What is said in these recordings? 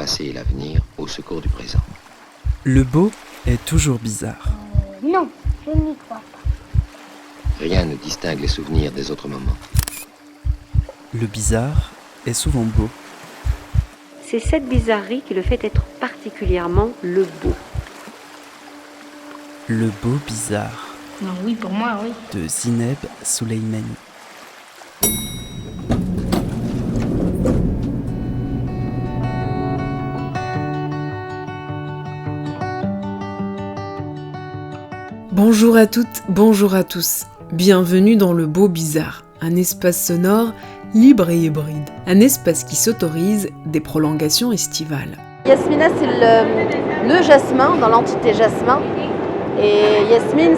passé et l'avenir au secours du présent. Le beau est toujours bizarre. Non, je n'y crois pas. Rien ne distingue les souvenirs des autres moments. Le bizarre est souvent beau. C'est cette bizarrerie qui le fait être particulièrement le beau. Le beau bizarre. Non, oui, pour moi, oui. De Zineb Souleimani. Bonjour à toutes, bonjour à tous. Bienvenue dans le beau bizarre, un espace sonore libre et hybride. Un espace qui s'autorise des prolongations estivales. Yasmina, c'est le jasmin dans l'entité jasmin. Et Yasmine,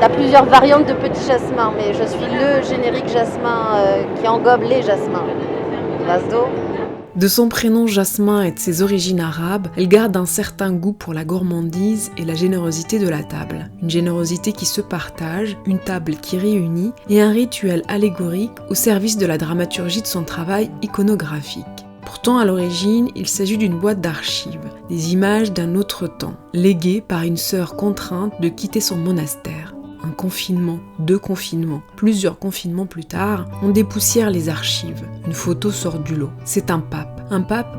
t'as plusieurs variantes de petits jasmins, mais je suis le générique jasmin qui engobe les jasmins. Vasdo. De son prénom Jasmin et de ses origines arabes, elle garde un certain goût pour la gourmandise et la générosité de la table. Une générosité qui se partage, une table qui réunit et un rituel allégorique au service de la dramaturgie de son travail iconographique. Pourtant, à l'origine, il s'agit d'une boîte d'archives, des images d'un autre temps, léguées par une sœur contrainte de quitter son monastère. Un confinement, deux confinements, plusieurs confinements plus tard, on dépoussière les archives. Une photo sort du lot. C'est un pape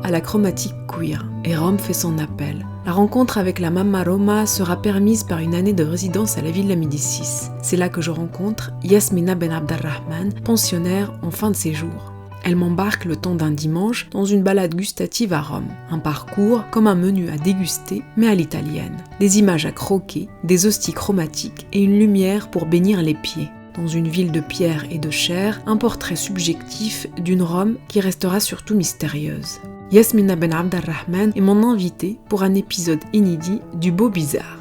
à la chromatique queer. Et Rome fait son appel. La rencontre avec la Mamma Roma sera permise par une année de résidence à la Villa Médicis. C'est là que je rencontre Yasmina Ben Abdelrahman, pensionnaire en fin de séjour. Elle m'embarque le temps d'un dimanche dans une balade gustative à Rome. Un parcours comme un menu à déguster, mais à l'italienne. Des images à croquer, des hosties chromatiques et une lumière pour bénir les pieds. Dans une ville de pierre et de chair, un portrait subjectif d'une Rome qui restera surtout mystérieuse. Yasmina Ben Abdelrahman est mon invitée pour un épisode inédit du Beau Bizarre.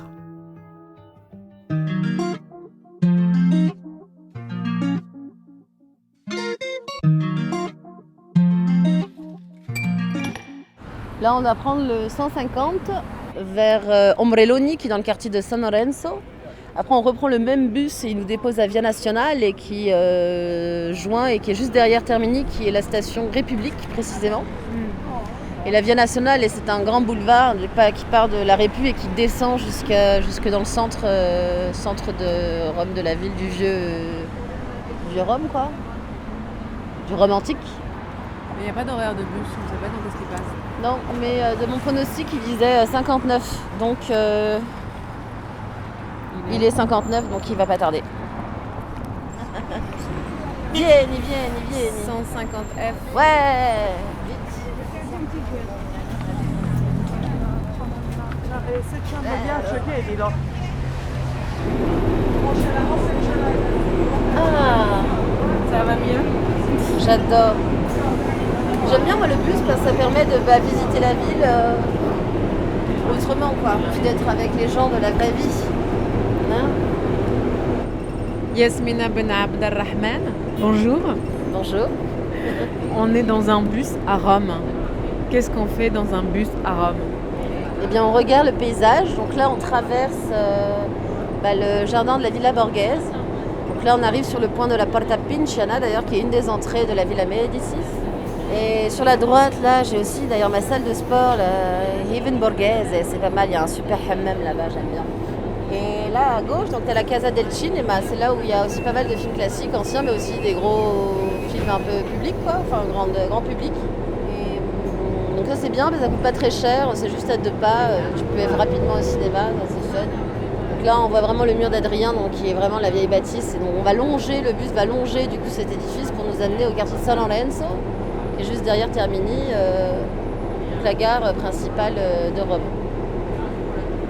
Là, on va prendre le 150 vers Ombrelloni, qui est dans le quartier de San Lorenzo. Après, on reprend le même bus et il nous dépose à Via Nazionale et qui joint et qui est juste derrière Termini, qui est la station République précisément. Et la Via Nazionale, c'est un grand boulevard qui part de la Répu et qui descend jusque dans le centre de Rome, de la ville du vieux Rome, quoi. Du Rome antique. Mais il n'y a pas d'horaire de bus, on ne sait pas quand est-ce qu'il passe. Non, mais de mon pronostic, il disait 59. Donc, il est 59, donc il va pas tarder. Vieni. 150F. Ouais, vite. Ah, Ça va mieux? j'adore. J'aime bien moi le bus parce que ça permet de visiter la ville autrement, quoi. Puis d'être avec les gens de la vraie vie. Hein? Yasmina Ben Abdelrahman, bonjour. Bonjour. On est dans un bus à Rome. Qu'est-ce qu'on fait dans un bus à Rome? Eh bien, on regarde le paysage. Donc là, on traverse le jardin de la Villa Borghese. Donc là, on arrive sur le point de la Porta Pinciana, d'ailleurs, qui est une des entrées de la Villa Médicis. Et sur la droite, là, j'ai aussi d'ailleurs ma salle de sport, le Haven Borghese. Et c'est pas mal, il y a un super hammam là-bas, j'aime bien. Et là, à gauche, donc t'as la Casa del Cinema. C'est là où il y a aussi pas mal de films classiques, anciens, mais aussi des gros films un peu publics, quoi. Enfin, grand public. Donc ça c'est bien, mais ça coûte pas très cher, c'est juste à 2 pas, tu peux être rapidement au cinéma, ça, c'est fun. Donc là on voit vraiment le mur d'Adrien, donc qui est vraiment la vieille bâtisse, et donc le bus va longer du coup cet édifice pour nous amener au quartier de San Lorenzo, qui est juste derrière Termini, donc la gare principale de Rome.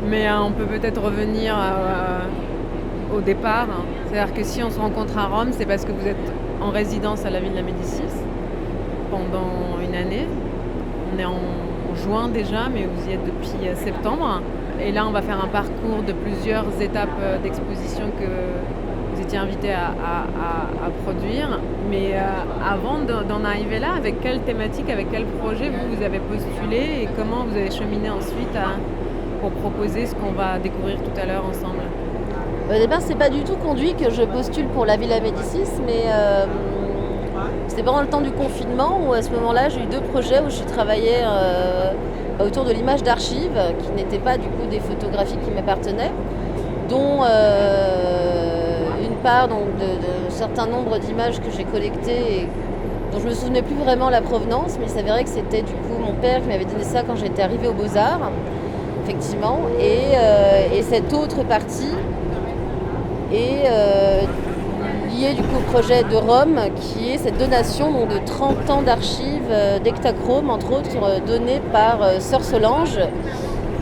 Mais on peut peut-être revenir au départ. C'est-à-dire que si on se rencontre à Rome, c'est parce que vous êtes en résidence à la Villa Médicis pendant une année. On est en juin déjà, mais vous y êtes depuis septembre. Et là, on va faire un parcours de plusieurs étapes d'exposition que vous étiez invité à produire. Mais avant d'en arriver là, avec quelle thématique, avec quel projet vous avez postulé et comment vous avez cheminé ensuite pour proposer ce qu'on va découvrir tout à l'heure ensemble? Au départ, c'est pas du tout conduit que je postule pour la Villa Médicis, mais C'était pendant le temps du confinement où à ce moment-là j'ai eu 2 projets où je travaillais autour de l'image d'archives qui n'étaient pas du coup des photographies qui m'appartenaient, dont une part donc, de certain nombre d'images que j'ai collectées et dont je ne me souvenais plus vraiment la provenance, mais il s'avérait que c'était du coup mon père qui m'avait donné ça quand j'étais arrivée aux Beaux-Arts, effectivement, et cette autre partie est liée du coup au projet de Rome, qui est cette donation donc, de 30 ans d'archives d'Ektachrome, entre autres, donnée par Sœur Solange,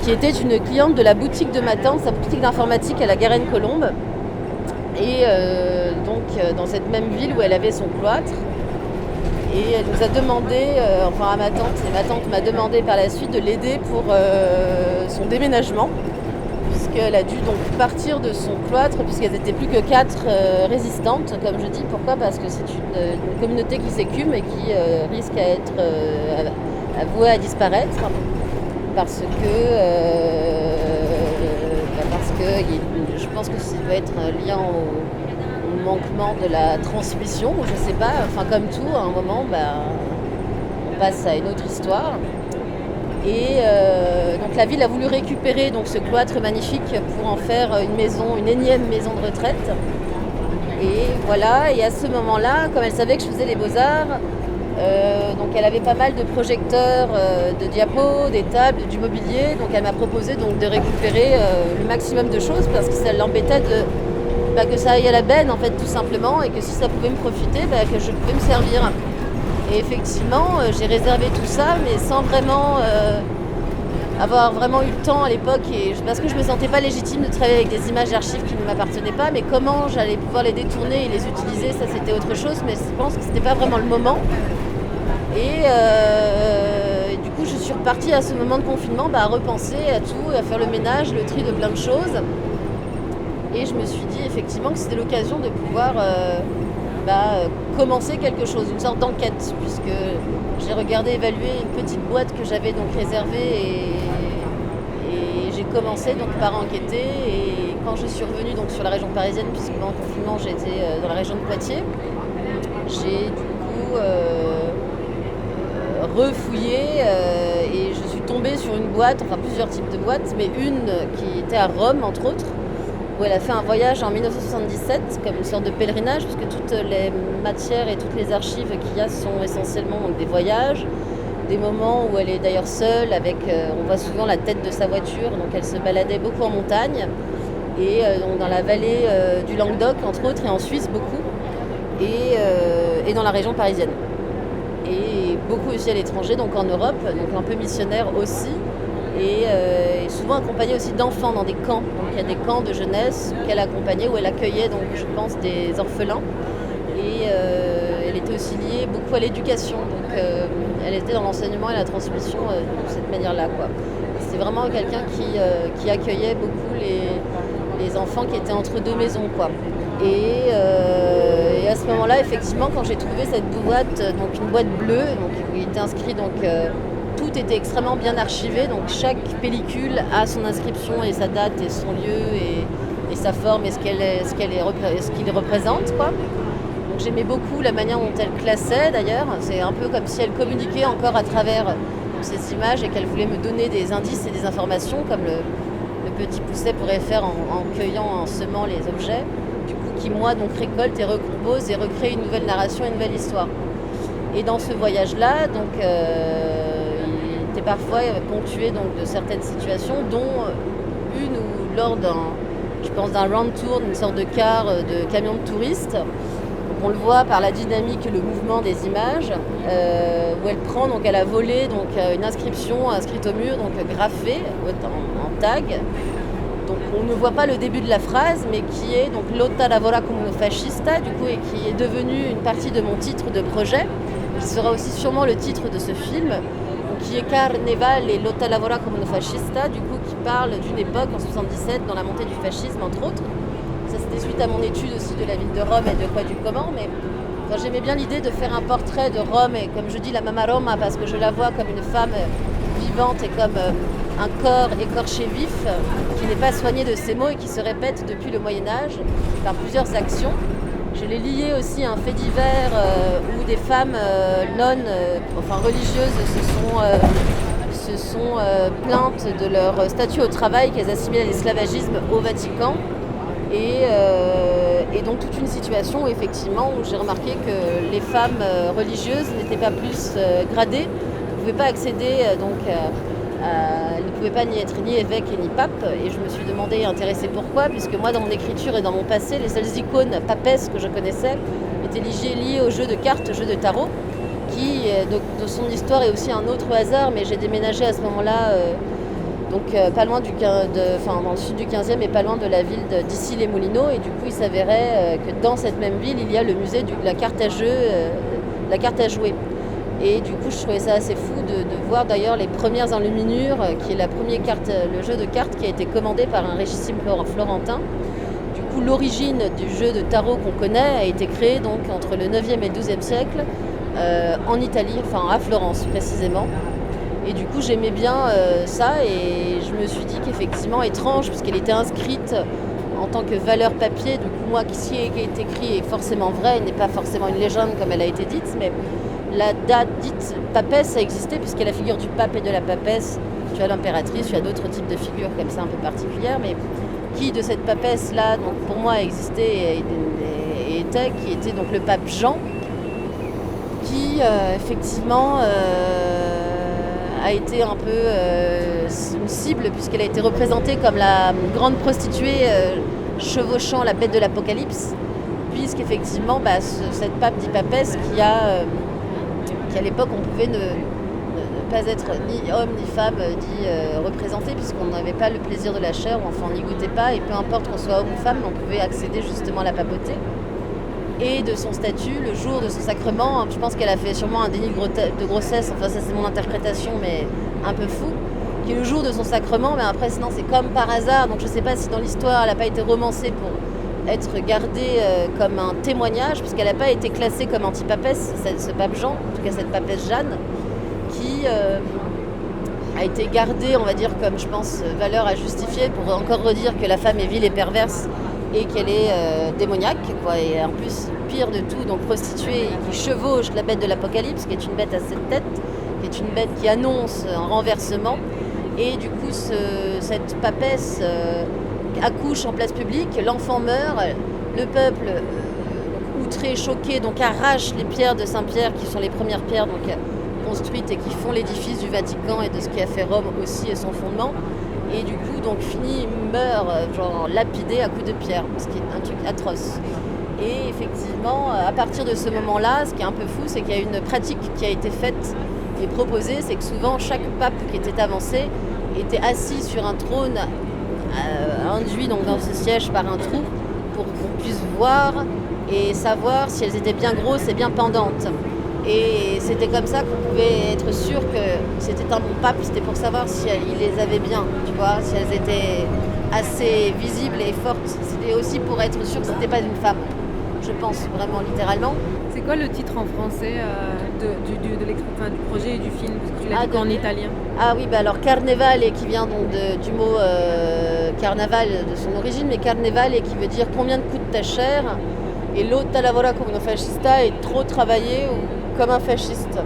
qui était une cliente de la boutique de ma tante, sa boutique d'informatique à la Garenne-Colombe, et donc dans cette même ville où elle avait son cloître. Et elle nous a demandé, enfin à ma tante, et ma tante m'a demandé par la suite de l'aider pour son déménagement, puisqu'elle a dû donc partir de son cloître, puisqu'elles n'étaient plus que 4 résistantes, comme je dis. Pourquoi ? Parce que c'est une communauté qui s'écume et qui risque à être vouée à disparaître, parce que je pense que ça doit être un lien au manquement de la transmission, je sais pas, enfin comme tout, à un moment, on passe à une autre histoire. Et donc la ville a voulu récupérer donc, ce cloître magnifique pour en faire une maison, une énième maison de retraite. Et voilà, et à ce moment-là, comme elle savait que je faisais les Beaux-Arts, donc elle avait pas mal de projecteurs, de diapos, des tables, du mobilier, donc elle m'a proposé donc, de récupérer le maximum de choses parce que ça l'embêtait que ça aille à la benne en fait tout simplement, et que si ça pouvait me profiter, que je pouvais me servir. Et effectivement j'ai réservé tout ça, mais sans vraiment avoir vraiment eu le temps à l'époque, parce que je me sentais pas légitime de travailler avec des images d'archives qui ne m'appartenaient pas, mais comment j'allais pouvoir les détourner et les utiliser, ça c'était autre chose, mais je pense que c'était pas vraiment le moment. Et du coup je suis repartie à ce moment de confinement à repenser à tout, à faire le ménage, le tri de plein de choses. Et je me suis dit effectivement que c'était l'occasion de pouvoir commencer quelque chose, une sorte d'enquête, puisque j'ai regardé évaluer une petite boîte que j'avais donc réservée et j'ai commencé donc par enquêter. Et quand je suis revenue donc sur la région parisienne, puisque pendant le confinement j'étais dans la région de Poitiers, j'ai du coup refouillé et je suis tombée sur une boîte, enfin plusieurs types de boîtes, mais une qui était à Rome entre autres, où elle a fait un voyage en 1977 comme une sorte de pèlerinage, puisque toutes les matières et toutes les archives qu'il y a sont essentiellement donc, des voyages, des moments où elle est d'ailleurs seule, avec, on voit souvent la tête de sa voiture, donc elle se baladait beaucoup en montagne, et donc dans la vallée du Languedoc entre autres, et en Suisse beaucoup, et dans la région parisienne. Et beaucoup aussi à l'étranger, donc en Europe, donc un peu missionnaire aussi. Et souvent accompagnée aussi d'enfants dans des camps. Donc il y a des camps de jeunesse qu'elle accompagnait, où elle accueillait, donc, je pense, des orphelins. Et elle était aussi liée beaucoup à l'éducation. Donc elle était dans l'enseignement et la transmission de cette manière-là, quoi. C'est vraiment quelqu'un qui accueillait beaucoup les enfants qui étaient entre deux maisons, quoi. Et à ce moment-là, effectivement, quand j'ai trouvé cette boîte, donc une boîte bleue, donc, où il était inscrit donc tout était extrêmement bien archivé, donc chaque pellicule a son inscription et sa date et son lieu et sa forme et ce qu'il représente, quoi. Donc j'aimais beaucoup la manière dont elle classait d'ailleurs. C'est un peu comme si elle communiquait encore à travers ces images et qu'elle voulait me donner des indices et des informations, comme le petit pousset pourrait faire en cueillant, en semant les objets, du coup qui moi donc récolte et recompose et recrée une nouvelle narration, une nouvelle histoire. Et dans ce voyage-là, donc il était parfois ponctué donc, de certaines situations, dont une où lors d'un round tour, d'une sorte de car de camion de touristes, on le voit par la dynamique et le mouvement des images, où elle prend, donc elle a volé donc, une inscription inscrite au mur, donc graffée en tag. Donc on ne voit pas le début de la phrase, mais qui est donc Lotta lavora come una fascista, du coup, et qui est devenue une partie de mon titre de projet, qui sera aussi sûrement le titre de ce film, qui est Carneval et Lotta lavora come una fascista, du coup qui parle d'une époque en 77 dans la montée du fascisme entre autres. Ça c'était suite à mon étude aussi de la ville de Rome et de quoi du comment, mais enfin, j'aimais bien l'idée de faire un portrait de Rome, et comme je dis la Mama Roma, parce que je la vois comme une femme vivante et comme un corps écorché vif qui n'est pas soigné de ses maux et qui se répète depuis le Moyen-Âge par plusieurs actions. Je l'ai lié aussi à un fait divers où des femmes religieuses se sont plaintes de leur statut au travail qu'elles assimilaient à l'esclavagisme au Vatican. Et donc toute une situation où effectivement où j'ai remarqué que les femmes religieuses n'étaient pas plus gradées, ne pouvaient pas accéder elles ne pouvaient pas ni être ni évêque ni pape. Et je me suis demandé et intéressée pourquoi, puisque moi dans mon écriture et dans mon passé, les seules icônes papesses que je connaissais étaient liées au jeu de cartes, au jeu de tarot, qui de son histoire est aussi un autre hasard, mais j'ai déménagé à ce moment-là pas loin dans le sud du 15e et pas loin de la ville d'Issy-les-Moulineaux. Et du coup, il s'avérait que dans cette même ville, il y a le musée de la carte à jouer. Et du coup, je trouvais ça assez fou de voir d'ailleurs les premières enluminures, qui est la première carte, le jeu de cartes qui a été commandé par un richissime florentin. Du coup, l'origine du jeu de tarot qu'on connaît a été créée donc entre le 9e et le 12e siècle en Italie, à Florence précisément. Et du coup, j'aimais bien ça et je me suis dit qu'effectivement, étrange, puisqu'elle était inscrite en tant que valeur papier, du coup, moi, ce qui est écrit est forcément vrai, il n'est pas forcément une légende comme elle a été dite, mais la date dite papesse a existé, puisqu'il y a la figure du pape et de la papesse, tu as l'impératrice, tu as d'autres types de figures comme ça un peu particulières, mais qui de cette papesse-là, donc pour moi, a existé et qui était donc le pape Jean, qui effectivement a été un peu une cible, puisqu'elle a été représentée comme la grande prostituée chevauchant la bête de l'Apocalypse, puisqu'effectivement cette pape dit papesse qu'à l'époque on pouvait ne pas être ni homme ni femme dit représenté, puisqu'on n'avait pas le plaisir de la chair, ou enfin on n'y goûtait pas, et peu importe qu'on soit homme ou femme, on pouvait accéder justement à la papauté. Et de son statut, le jour de son sacrement, je pense qu'elle a fait sûrement un déni de grossesse, enfin ça c'est mon interprétation, mais un peu fou, qui est le jour de son sacrement, mais après sinon c'est comme par hasard, donc je ne sais pas si dans l'histoire elle n'a pas été romancée pour être gardée comme un témoignage, puisqu'elle n'a pas été classée comme antipapesse, ce pape Jean, en tout cas cette papesse Jeanne, qui a été gardée, on va dire, comme je pense, valeur à justifier, pour encore redire que la femme est vile et perverse, et qu'elle est démoniaque, et en plus, pire de tout, donc prostituée, qui chevauche la bête de l'Apocalypse, qui est une bête à 7 têtes, qui est une bête qui annonce un renversement, et du coup, cette papesse accouche en place publique, l'enfant meurt, le peuple, outré, choqué, donc arrache les pierres de Saint-Pierre, qui sont les premières pierres construites et qui font l'édifice du Vatican et de ce qui a fait Rome aussi et son fondement. Et du coup, meurt, lapidé à coups de pierre, ce qui est un truc atroce. Et effectivement, à partir de ce moment-là, ce qui est un peu fou, c'est qu'il y a une pratique qui a été faite et proposée, c'est que souvent, chaque pape qui était avancé était assis sur un trône, induit donc dans ce siège par un trou, pour qu'on puisse voir et savoir si elles étaient bien grosses et bien pendantes. Et c'était comme ça qu'on pouvait être sûr que c'était un bon pape, c'était pour savoir si il les avait bien, tu vois, si elles étaient assez visibles et fortes. C'était aussi pour être sûr que c'était pas une femme, je pense vraiment littéralement. C'est quoi le titre en français du projet et du film, parce que tu l'as dit en italien? Ah oui, alors Carnevale, qui vient donc du mot carnaval de son origine, mais Carnevale qui veut dire combien de coûte ta chair, et lotta lavora come un fascista est trop travaillé comme un fasciste,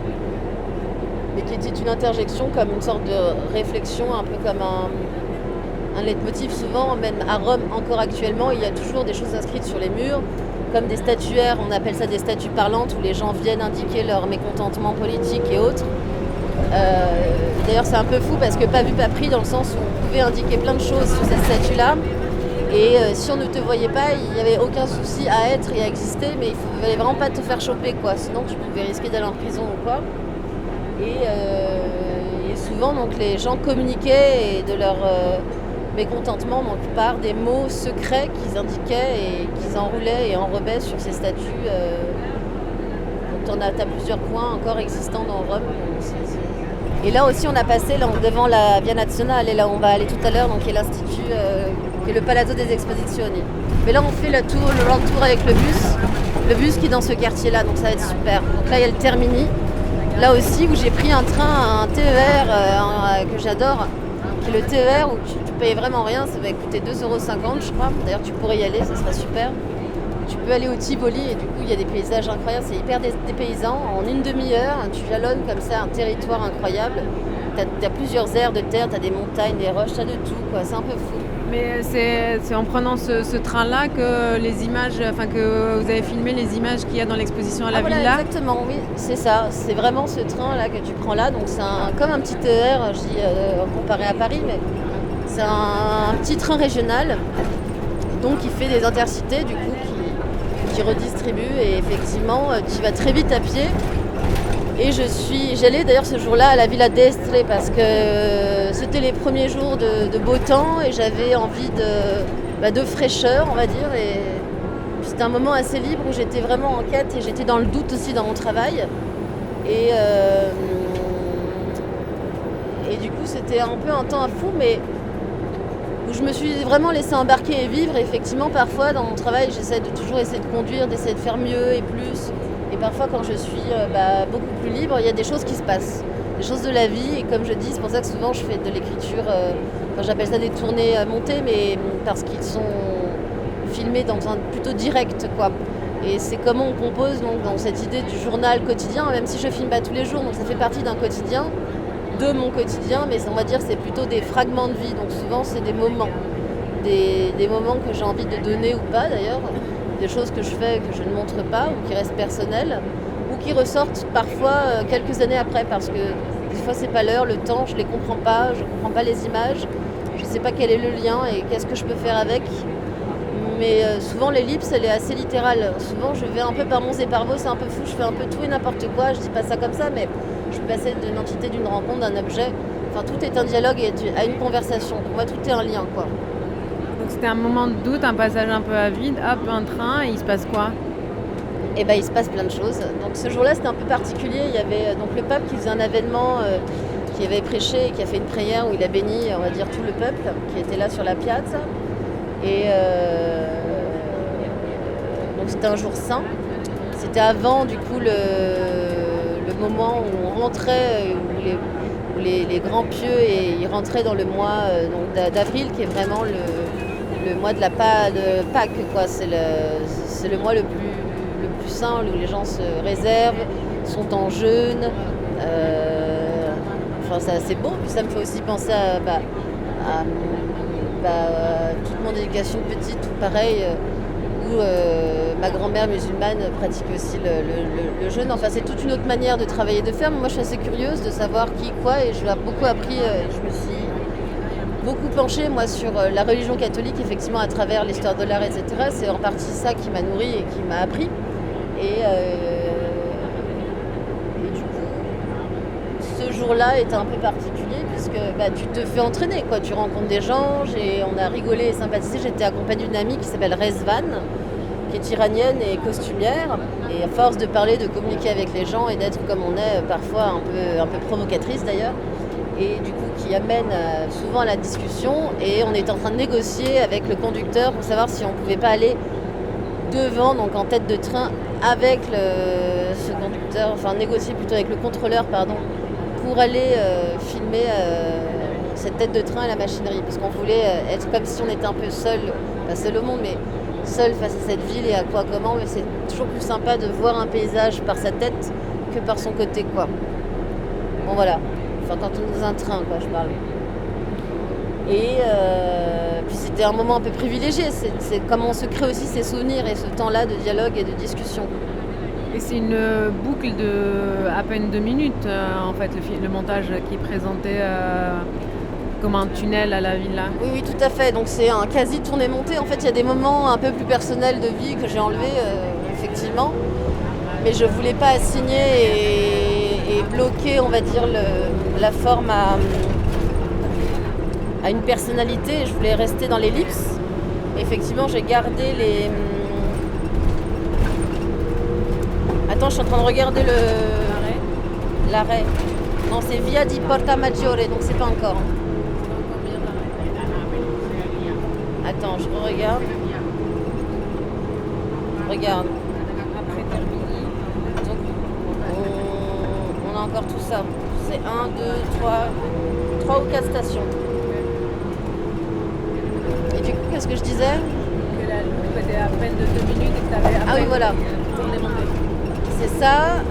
mais qui était une interjection comme une sorte de réflexion, un peu comme un leitmotiv. Souvent, même à Rome encore actuellement, il y a toujours des choses inscrites sur les murs, comme des statuaires, on appelle ça des statues parlantes, où les gens viennent indiquer leur mécontentement politique et autres. D'ailleurs c'est un peu fou parce que pas vu pas pris, dans le sens où on pouvait indiquer plein de choses sur cette statue-là, et si on ne te voyait pas, il n'y avait aucun souci à être et à exister, mais il ne fallait vraiment pas te faire choper, sinon tu pouvais risquer d'aller en prison ou quoi. Et souvent donc, les gens communiquaient de leur mécontentement par des mots secrets qu'ils indiquaient et qu'ils enroulaient et enrobaient sur ces statues. Donc tu as plusieurs points encore existants dans Rome. Et là aussi on a passé devant la Via Nazionale, et là on va aller tout à l'heure, donc qui est l'institut, qui est le Palazzo des Exposizioni. Mais là on fait le round tour avec le bus qui est dans ce quartier-là, donc ça va être super. Donc là il y a le Termini, là aussi où j'ai pris un TER que j'adore, qui est le TER où tu payes vraiment rien, ça va coûter 2,50 € je crois. D'ailleurs tu pourrais y aller, ça serait super. Tu peux aller au Tivoli et du coup il y a des paysages incroyables, c'est hyper dépaysant. En une demi-heure, tu jalonnes comme ça un territoire incroyable. T'as plusieurs aires de terre, t'as des montagnes, des roches, t'as de tout, quoi. C'est un peu fou. Mais c'est en prenant ce train-là que les images, enfin que vous avez filmé les images qu'il y a dans l'exposition à la voilà, villa. Exactement, oui, c'est ça. C'est vraiment ce train-là que tu prends là. Donc c'est comme un petit TER, je dis comparé à Paris, mais c'est un petit train régional. Donc qui fait des intercités, du coup, qui redistribue. Et effectivement, tu vas très vite à pied. Et j'allais d'ailleurs ce jour-là à la Villa d'Estre parce que c'était les premiers jours de beau temps et j'avais envie de fraîcheur, on va dire. Et c'était un moment assez libre où j'étais vraiment en quête et j'étais dans le doute aussi dans mon travail. Et du coup, c'était un peu un temps à fou, mais où je me suis vraiment laissée embarquer et vivre. Et effectivement, parfois, dans mon travail, j'essaie de toujours essayer de conduire, d'essayer de faire mieux et plus. Et parfois, quand je suis beaucoup plus libre, il y a des choses qui se passent, des choses de la vie. Et comme je dis, c'est pour ça que souvent je fais de l'écriture, j'appelle ça des tournées montées, mais parce qu'ils sont filmés dans un plutôt direct, quoi. Et c'est comment on compose donc, dans cette idée du journal quotidien, même si je filme pas tous les jours, donc ça fait partie d'un quotidien, de mon quotidien, mais on va dire que c'est plutôt des fragments de vie. Donc souvent, c'est des moments, des moments que j'ai envie de donner ou pas d'ailleurs. Des choses que je fais que je ne montre pas ou qui restent personnelles ou qui ressortent parfois quelques années après parce que des fois c'est pas l'heure, le temps, je les comprends pas, je comprends pas les images, je sais pas quel est le lien et qu'est-ce que je peux faire avec. Mais souvent l'ellipse elle est assez littérale. Souvent je vais un peu par monts et par vaux, c'est un peu fou, je fais un peu tout et n'importe quoi, je dis pas ça comme ça, mais je peux passer d'une entité, d'une rencontre, d'un objet. Enfin tout est un dialogue et à une conversation. Pour moi tout est un lien, quoi. Donc c'était un moment de doute, un passage un peu à vide, hop, un train, et il se passe quoi? Eh ben, il se passe plein de choses. Donc ce jour-là, c'était un peu particulier. Il y avait donc le pape qui faisait un événement, qui avait prêché et qui a fait une prière où il a béni, on va dire, tout le peuple qui était là sur la piazza. Et donc c'était un jour saint. C'était avant, du coup, le moment où on rentrait, où les grands pieux et ils rentraient dans le mois d'avril, qui est vraiment le mois de Pâques, quoi. C'est le mois le plus saint où les gens se réservent, sont en jeûne. C'est assez beau. Puis ça me fait aussi penser à toute mon éducation petite, tout pareil, où ma grand-mère musulmane pratique aussi le jeûne. Enfin, c'est toute une autre manière de travailler, de faire. Mais moi, je suis assez curieuse de savoir qui, quoi, et je l'ai beaucoup appris. Je me suis beaucoup penchée, moi, sur la religion catholique, effectivement, à travers l'histoire de l'art, etc. C'est en partie ça qui m'a nourrie et qui m'a appris. Et du coup, ce jour-là était un peu particulier puisque tu te fais entraîner, quoi. Tu rencontres des gens, on a rigolé et sympathisé. J'étais accompagnée d'une amie qui s'appelle Rezvan, qui est iranienne et costumière. Et à force de parler, de communiquer avec les gens et d'être comme on est, parfois un peu provocatrice d'ailleurs, et du coup qui amène souvent à la discussion. Et on était en train de négocier avec le conducteur pour savoir si on ne pouvait pas aller devant, donc en tête de train, avec ce conducteur, enfin négocier plutôt avec le contrôleur, pardon, pour aller filmer cette tête de train à la machinerie, parce qu'on voulait être comme si on était un peu seul, pas seul au monde, mais seul face à cette ville et à quoi comment, mais c'est toujours plus sympa de voir un paysage par sa tête que par son côté, quoi. Bon voilà, enfin quand on est dans un train, quoi, je parle. Et puis c'était un moment un peu privilégié, c'est comment on se crée aussi ses souvenirs et ce temps-là de dialogue et de discussion. Et c'est une boucle de à peine 2 minutes, en fait, le montage qui est présenté comme un tunnel à la villa. Oui, tout à fait. Donc c'est un quasi tourné-monté. En fait, il y a des moments un peu plus personnels de vie que j'ai enlevés, effectivement. Mais je ne voulais pas assigner et bloquer, on va dire, la forme à une personnalité. Je voulais rester dans l'ellipse. Effectivement, j'ai gardé les... Attends, je suis en train de regarder l'arrêt. Non, c'est Via di Porta Maggiore, donc c'est pas encore. Attends, je regarde. Regarde. Donc, on a encore tout ça. C'est 1, 2, 3 ou 4 stations. Et du coup, qu'est-ce que je disais ? Que c'était à peine de 2 minutes et que tu avais Ah oui, voilà. tourné-monté. C'est ça.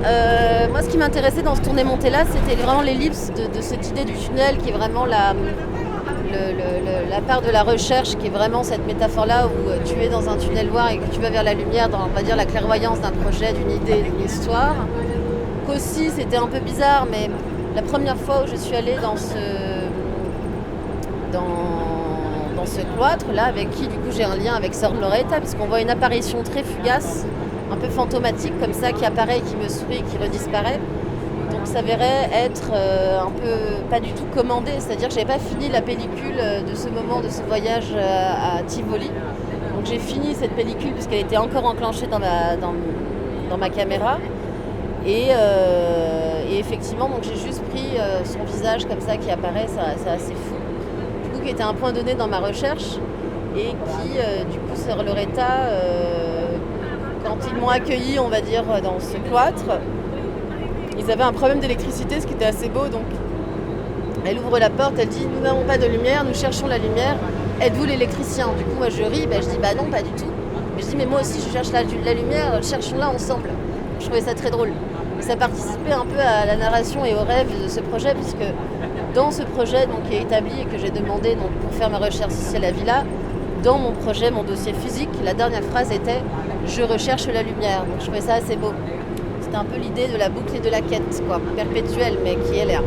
Moi, ce qui m'intéressait dans ce tourné-monté-là, c'était vraiment l'ellipse de cette idée du tunnel qui est vraiment la part de la recherche, qui est vraiment cette métaphore-là où tu es dans un tunnel noir et que tu vas vers la lumière, dans, on va dire, la clairvoyance d'un projet, d'une idée, d'une histoire. Qu'aussi, c'était un peu bizarre, mais la première fois où je suis allée dans ce cloître-là, avec qui, du coup, j'ai un lien avec Sœur Loretta, puisqu'on voit une apparition très fugace, un peu fantomatique comme ça, qui apparaît, qui me suit, qui redisparaît. Donc ça s'avérait être un peu pas du tout commandé, c'est-à-dire que j'avais pas fini la pellicule de ce moment, de ce voyage à Tivoli. Donc j'ai fini cette pellicule puisqu'elle était encore enclenchée dans ma caméra. Et effectivement, donc j'ai juste pris son visage comme ça qui apparaît, c'est assez fou. Du coup, qui était un point donné dans ma recherche et qui, du coup, Sœur Loretta, quand ils m'ont accueilli, on va dire, dans ce cloître, ils avaient un problème d'électricité, ce qui était assez beau. Donc, elle ouvre la porte, elle dit « Nous n'avons pas de lumière, nous cherchons la lumière. Êtes-vous l'électricien ?» Du coup, moi, je ris, je dis « Bah non, pas du tout. » Mais je dis « Mais moi aussi, je cherche la lumière, cherchons-la ensemble. » Je trouvais ça très drôle. Et ça participait un peu à la narration et au rêve de ce projet, puisque dans ce projet donc, qui est établi et que j'ai demandé donc, pour faire ma recherche ici à la villa, dans mon projet, mon dossier physique, la dernière phrase était « Je recherche la lumière ». Donc je trouvais ça assez beau. C'était un peu l'idée de la boucle et de la quête, quoi, perpétuelle, mais qui est là.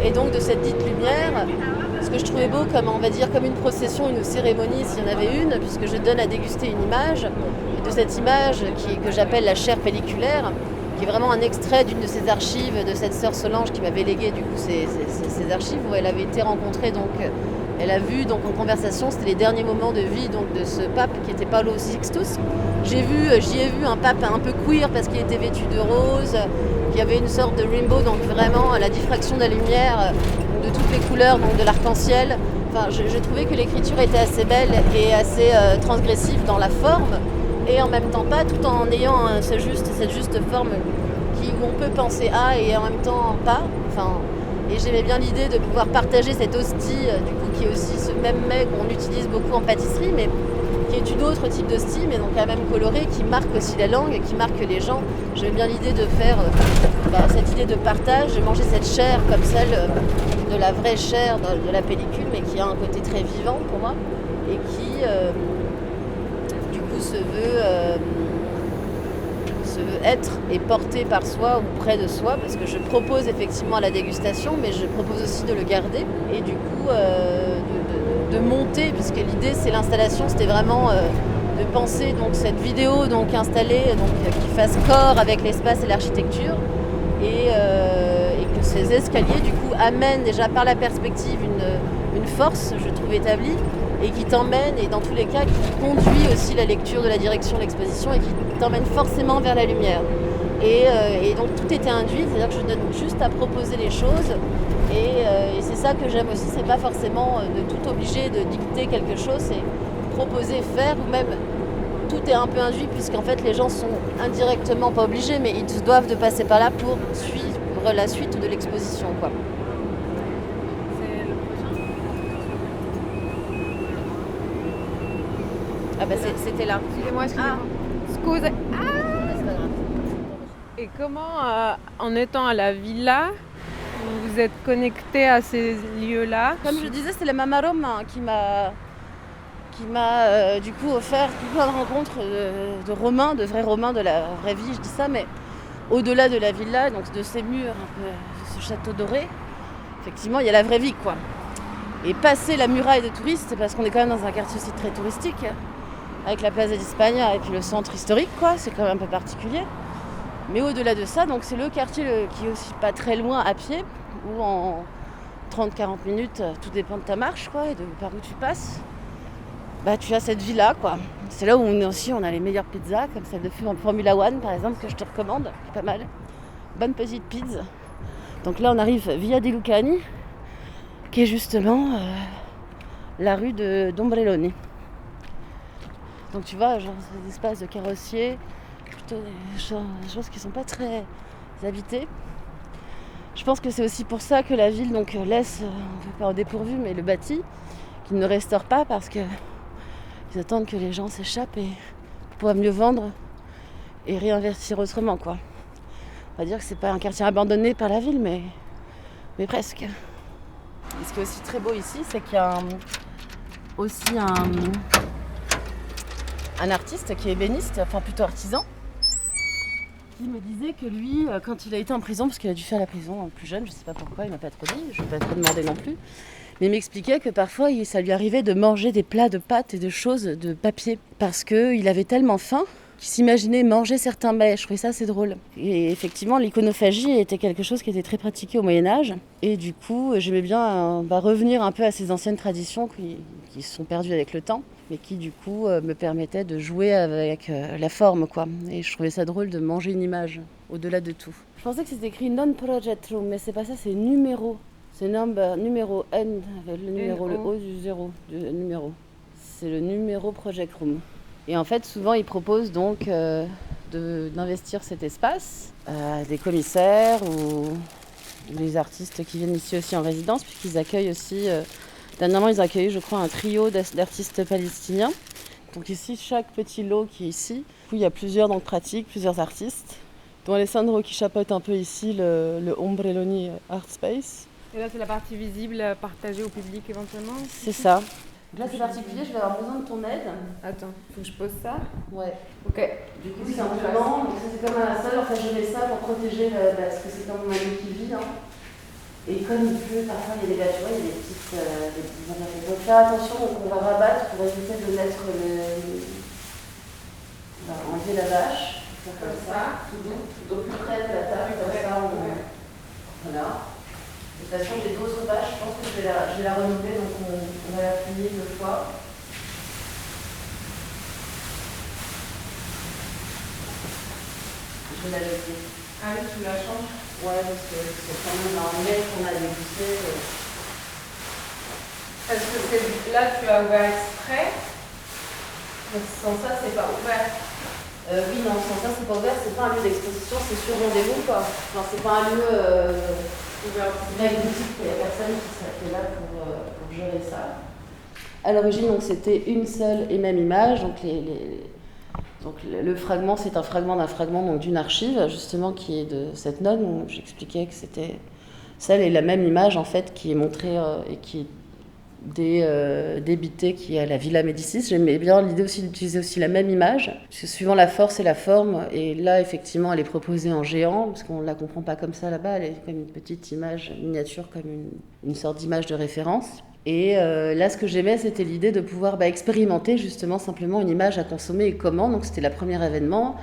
Et donc de cette dite lumière, ce que je trouvais beau comme, on va dire, comme une procession, une cérémonie, s'il y en avait une, puisque je donne à déguster une image, et de cette image que j'appelle la chair pelliculaire, qui est vraiment un extrait d'une de ses archives, de cette sœur Solange qui m'avait légué du coup ces archives, où elle avait été rencontrée, donc elle a vu donc en conversation, c'était les derniers moments de vie donc, de ce pape qui était Paolo Sixtus. J'y ai vu un pape un peu queer parce qu'il était vêtu de rose, qu'il y avait une sorte de rainbow, donc vraiment la diffraction de la lumière de toutes les couleurs, donc de l'arc-en-ciel. Enfin, je trouvais que l'écriture était assez belle et assez transgressive dans la forme, et en même temps pas, tout en ayant cette juste forme où on peut penser à et en même temps pas. Enfin, et j'aimais bien l'idée de pouvoir partager cette hostie, du coup, qui est aussi ce même mets qu'on utilise beaucoup en pâtisserie, mais qui est une autre type d'hostie, mais donc quand même colorée, qui marque aussi la langue, qui marque les gens. J'aimais bien l'idée de faire cette idée de partage, de manger cette chair comme celle de la vraie chair de la pellicule, mais qui a un côté très vivant pour moi, et qui, du coup, se veut être et porter par soi ou près de soi, parce que je propose effectivement à la dégustation, mais je propose aussi de le garder et du coup de monter, puisque l'idée c'est l'installation, c'était vraiment de penser donc cette vidéo donc installée donc qui fasse corps avec l'espace et l'architecture et que ces escaliers du coup amènent déjà par la perspective une force, je trouve, établie, et qui t'emmène, et dans tous les cas, qui conduit aussi la lecture de la direction de l'exposition et qui t'emmène forcément vers la lumière. Et donc tout était induit, c'est-à-dire que je donne juste à proposer les choses, et c'est ça que j'aime aussi, c'est pas forcément de tout obliger, de dicter quelque chose, c'est proposer, faire, ou même tout est un peu induit, puisqu'en fait les gens sont indirectement pas obligés, mais ils doivent de passer par là pour suivre la suite de l'exposition, quoi. Ah bah c'était là. Excusez-moi. Scusa. Et comment, en étant à la villa, vous vous êtes connecté à ces lieux-là? Comme je disais, c'est la Mama Roma qui m'a du coup offert plein de rencontres de Romains, de vrais Romains de la vraie vie, je dis ça, mais au-delà de la villa, donc de ces murs, un peu, ce château doré, effectivement, il y a la vraie vie, quoi. Et passer la muraille des touristes, parce qu'on est quand même dans un quartier aussi très touristique, avec la Plaza d'Espagne et puis le centre historique, quoi, c'est quand même un peu particulier. Mais au-delà de ça, donc c'est le quartier qui est aussi pas très loin à pied, où en 30-40 minutes, tout dépend de ta marche, quoi, et de par où tu passes. Bah, tu as cette villa, quoi. C'est là où on a les meilleures pizzas, comme celle de Formula One, par exemple, que je te recommande, pas mal. Bonne petite pizza. Donc là, on arrive via De Lucani, qui est justement la rue de d'Ombrelloni. Donc tu vois, genre ces espaces de carrossiers, plutôt des choses qui ne sont pas très habitées. Je pense que c'est aussi pour ça que la ville laisse, pas au dépourvu, mais le bâti, qu'ils ne restaurent pas, parce qu'ils Ils attendent que les gens s'échappent et pour pouvoir mieux vendre et réinvestir autrement, quoi. On va dire que c'est pas un quartier abandonné par la ville, mais presque. Et ce qui est aussi très beau ici, c'est qu'il y a aussi un artiste qui est ébéniste, enfin plutôt artisan, qui me disait que lui, quand il a été en prison, parce qu'il a dû faire la prison plus jeune, je sais pas pourquoi, il m'a pas trop dit, je vais pas trop demander non plus, mais il m'expliquait que parfois ça lui arrivait de manger des plats de pâtes et de choses de papier, parce qu'il avait tellement faim qu'il s'imaginait manger certains mets. Je trouvais ça assez drôle. Et effectivement, l'iconophagie était quelque chose qui était très pratiqué au Moyen-Âge. Et du coup, j'aimais bien revenir un peu à ces anciennes traditions qui se sont perdues avec le temps, mais qui du coup me permettaient de jouer avec la forme, quoi. Et je trouvais ça drôle de manger une image, au-delà de tout. Je pensais que c'était écrit non-project room, mais c'est pas ça, c'est numéro. C'est numéro N, avec le numéro, le O du 0, du numéro. C'est le numéro project room. Et en fait, souvent, ils proposent donc d'investir cet espace à des commissaires ou des artistes qui viennent ici aussi en résidence, puisqu'ils accueillent aussi... dernièrement, ils accueillent, je crois, un trio d'artistes palestiniens. Donc ici, chaque petit lot qui est ici, il y a plusieurs pratiques, plusieurs artistes, dont Alessandro qui chapeaute un peu ici le Ombrelloni Art Space. Et là, c'est la partie visible partagée au public éventuellement? C'est ça. Là, c'est particulier, je vais avoir besoin de ton aide. Attends, faut que je pose ça? Ouais. Ok. Du coup, simplement, donc ça c'est comme à la salle, enfin je mets ça pour protéger, parce que c'est comme un ami qui vit. Hein. Et comme il pleut, parfois il y a des bâtiments, il y a des petites imperfections. Donc faire attention, donc on va rabattre pour éviter de mettre on va enlever la vache, faire comme ça, tout doux, donc plus près de la table, comme ça voilà. De toute façon, j'ai d'autres vaches, je pense que je vais la renouveler, donc on va la plier 2 fois. Je vais la jeter. Ah oui, tu la changes? Ouais, parce que c'est quand même un lait qu'on a dégusté. Parce que là, tu as ouvert exprès. Donc, sans ça, c'est pas ouvert. Oui, non, sans ça, c'est pas ouvert, c'est pas un lieu d'exposition, c'est sur rendez-vous, quoi. Enfin, c'est pas un lieu ouvert. Il y a personne qui est là pour gérer ça. À l'origine, donc, c'était une seule et même image. Donc, donc le fragment, c'est un fragment d'un fragment, donc d'une archive, justement, qui est de cette note où j'expliquais que c'était celle et la même image, en fait, qui est montrée et qui est débitée, qui est à la Villa Médicis. J'aimais bien l'idée aussi d'utiliser aussi la même image, parce que suivant la force et la forme, et là, effectivement, elle est proposée en géant, parce qu'on ne la comprend pas comme ça là-bas, elle est comme une petite image miniature, comme une sorte d'image de référence. Et là, ce que j'aimais, c'était l'idée de pouvoir expérimenter justement simplement une image à consommer et comment. Donc c'était le premier événement.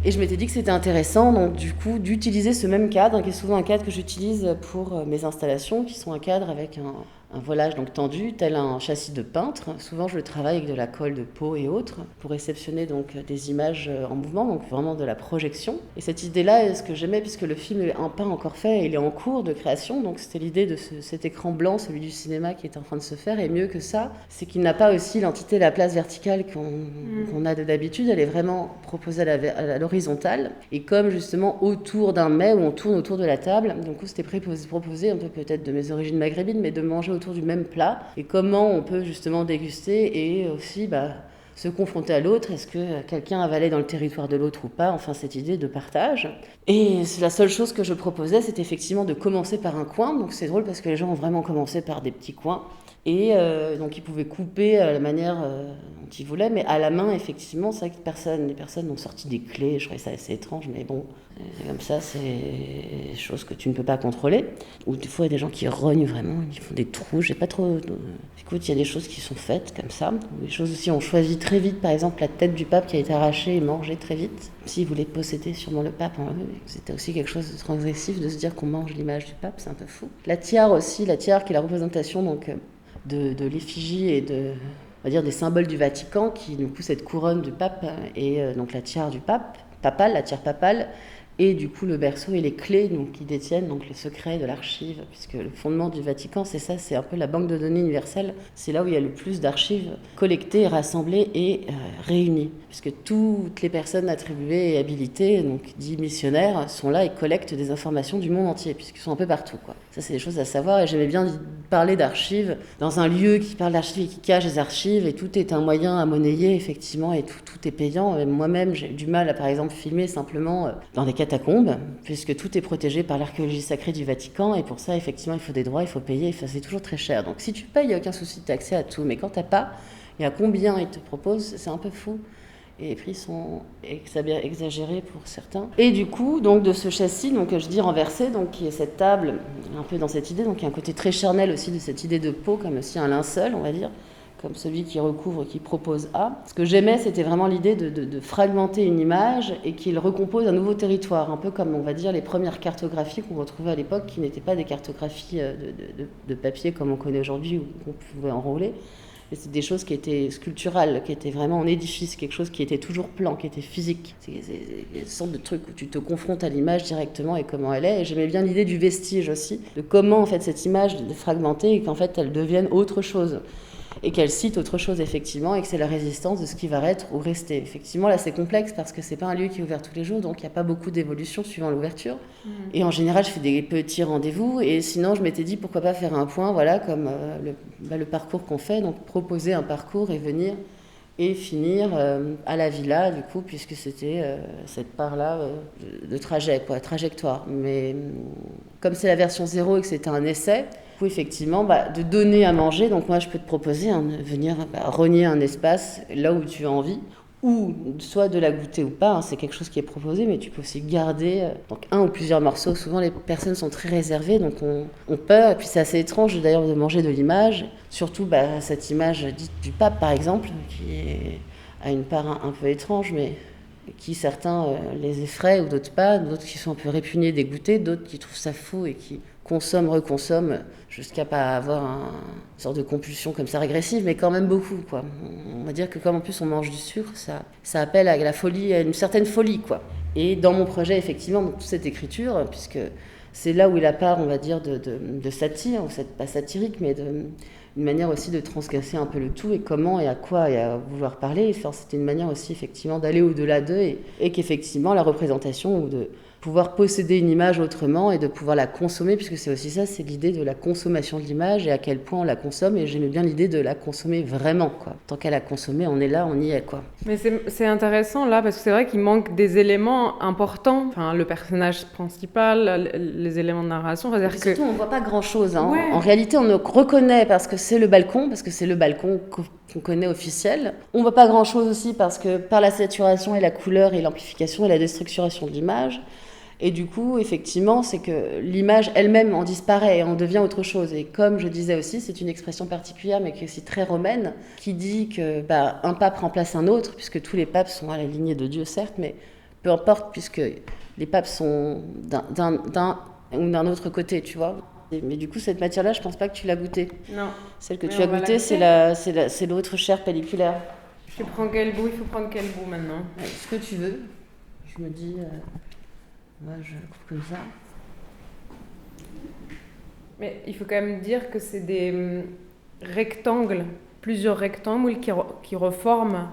Et je m'étais dit que c'était intéressant, donc du coup, d'utiliser ce même cadre, qui est souvent un cadre que j'utilise pour mes installations, qui sont un cadre avec un voilage donc tendu, tel un châssis de peintre. Souvent, je le travaille avec de la colle de peau et autres, pour réceptionner donc des images en mouvement, donc vraiment de la projection. Et cette idée-là, ce que j'aimais, puisque le film est pas encore fait, il est en cours de création, donc c'était l'idée de cet écran blanc, celui du cinéma qui est en train de se faire, et mieux que ça, c'est qu'il n'a pas aussi l'entité, la place verticale qu'on a d'habitude, elle est vraiment proposée à l'horizontale, et comme justement autour d'un mets où on tourne autour de la table, donc c'était proposé un peu peut-être de mes origines maghrébines, mais de manger autour du même plat, et comment on peut justement déguster et aussi se confronter à l'autre. Est-ce que quelqu'un avalait dans le territoire de l'autre ou pas? Enfin, cette idée de partage. Et la seule chose que je proposais, c'était effectivement de commencer par un coin. Donc c'est drôle parce que les gens ont vraiment commencé par des petits coins. Et donc ils pouvaient couper à la manière dont ils voulaient, mais à la main, effectivement, c'est vrai que les personnes ont sorti des clés. Je trouvais ça assez étrange, mais bon, comme ça, c'est des choses que tu ne peux pas contrôler. Ou des fois, il y a des gens qui rognent vraiment, ils font des trous. J'ai pas trop. Écoute, il y a des choses qui sont faites comme ça. Des choses aussi, on choisit très vite, par exemple, la tête du pape qui a été arrachée et mangée très vite. S'ils voulaient posséder sûrement le pape, c'était aussi quelque chose de transgressif de se dire qu'on mange l'image du pape, c'est un peu fou. La tiare aussi, la tiare qui est la représentation donc de l'effigie et on va dire des symboles du Vatican, qui du coup cette couronne du pape et donc la tiare du pape papale, la tiare papale, Et du coup, le berceau et les clés donc, qui détiennent donc, les secrets de l'archive, puisque le fondement du Vatican, c'est ça, c'est un peu la banque de données universelle. C'est là où il y a le plus d'archives collectées, rassemblées et réunies. Puisque toutes les personnes attribuées et habilitées, donc dits missionnaires, sont là et collectent des informations du monde entier, puisqu'ils sont un peu partout, quoi. Ça, c'est des choses à savoir. Et j'aimais bien parler d'archives dans un lieu qui parle d'archives et qui cache les archives. Et tout est un moyen à monnayer, effectivement, et tout est payant. Et moi-même, j'ai eu du mal à, par exemple, filmer simplement dans des catacombes, puisque tout est protégé par l'archéologie sacrée du Vatican. Et pour ça, effectivement, il faut des droits, il faut payer. Et c'est toujours très cher. Donc si tu payes, il n'y a aucun souci, tu as accès à tout. Mais quand tu n'as pas, et à combien ils te proposent, c'est un peu fou. Et les prix sont exagérés pour certains. Et du coup, donc de ce châssis, donc je dis renversé, donc qui est cette table, un peu dans cette idée, donc il y a un côté très charnel aussi de cette idée de peau, comme aussi un linceul, on va dire, comme celui qui recouvre, qui propose A. Ce que j'aimais, c'était vraiment l'idée de fragmenter une image et qu'il recompose un nouveau territoire, un peu comme, on va dire, les premières cartographies qu'on retrouvait à l'époque, qui n'étaient pas des cartographies de papier comme on connaît aujourd'hui, où on pouvait enrouler. C'est des choses qui étaient sculpturales, qui étaient vraiment en édifice, quelque chose qui était toujours plan, qui était physique. C'est une sorte de truc où tu te confrontes à l'image directement et comment elle est. Et j'aimais bien l'idée du vestige aussi, de comment en fait cette image est fragmentée et qu'en fait elle devienne autre chose. Et qu'elle cite autre chose effectivement, et que c'est la résistance de ce qui va être ou rester. Effectivement, là c'est complexe parce que c'est pas un lieu qui est ouvert tous les jours, donc il n'y a pas beaucoup d'évolution suivant l'ouverture. Et en général, je fais des petits rendez-vous, et sinon je m'étais dit pourquoi pas faire un point, voilà, comme le parcours qu'on fait, donc proposer un parcours et venir et finir à la villa, du coup, puisque c'était cette part-là de trajet, quoi, trajectoire. Mais comme c'est la version 0 et que c'était un essai, effectivement, de donner à manger. Donc moi, je peux te proposer de venir rogner un espace là où tu as envie, ou soit de la goûter ou pas, c'est quelque chose qui est proposé, mais tu peux aussi garder donc un ou plusieurs morceaux. Souvent, les personnes sont très réservées, donc ont peur, et puis c'est assez étrange d'ailleurs de manger de l'image, surtout cette image dite du pape, par exemple, qui a une part un peu étrange, mais qui certains les effraient ou d'autres pas, d'autres qui sont un peu répugnés, dégoûtés, d'autres qui trouvent ça fou et qui consomment, reconsomment, jusqu'à pas avoir une sorte de compulsion comme ça régressive, mais quand même beaucoup, quoi. On va dire que comme en plus on mange du sucre, ça appelle à la folie, à une certaine folie, quoi. Et dans mon projet, effectivement, toute cette écriture, puisque c'est là où il a part, on va dire, de satire, ou pas satirique, mais une manière aussi de transgresser un peu le tout, et comment, et à quoi, et à vouloir parler. Enfin, c'était une manière aussi, effectivement, d'aller au-delà d'eux, et qu'effectivement, la représentation, ou de pouvoir posséder une image autrement et de pouvoir la consommer, puisque c'est aussi ça, c'est l'idée de la consommation de l'image et à quel point on la consomme, et j'aimais bien l'idée de la consommer vraiment, quoi. Tant qu'à la consommer, on est là, on y est, quoi. Mais c'est intéressant là, parce que c'est vrai qu'il manque des éléments importants, enfin le personnage principal, les éléments de narration, c'est-à-dire que... Surtout, on ne voit pas grand-chose, hein. Ouais. En réalité, on le reconnaît parce que c'est le balcon qu'on connaît officiel. On ne voit pas grand-chose aussi parce que par la saturation et la couleur et l'amplification et la déstructuration de l'image. Et du coup, effectivement, c'est que l'image elle-même en disparaît et en devient autre chose. Et comme je disais aussi, c'est une expression particulière, mais qui est aussi très romaine, qui dit que un pape remplace un autre, puisque tous les papes sont à la lignée de Dieu, certes, mais peu importe, puisque les papes sont d'un ou d'un autre côté, tu vois. Mais du coup, cette matière-là, je pense pas que tu l'as goûtée. Non. Celle que tu as goûtée, c'est l'autre chair pelliculaire. Tu prends quel bout? Il faut prendre quel bout maintenant? Ce que tu veux. Je me dis... Moi, je coupe comme ça. Mais il faut quand même dire que c'est des rectangles, plusieurs rectangles qui reforment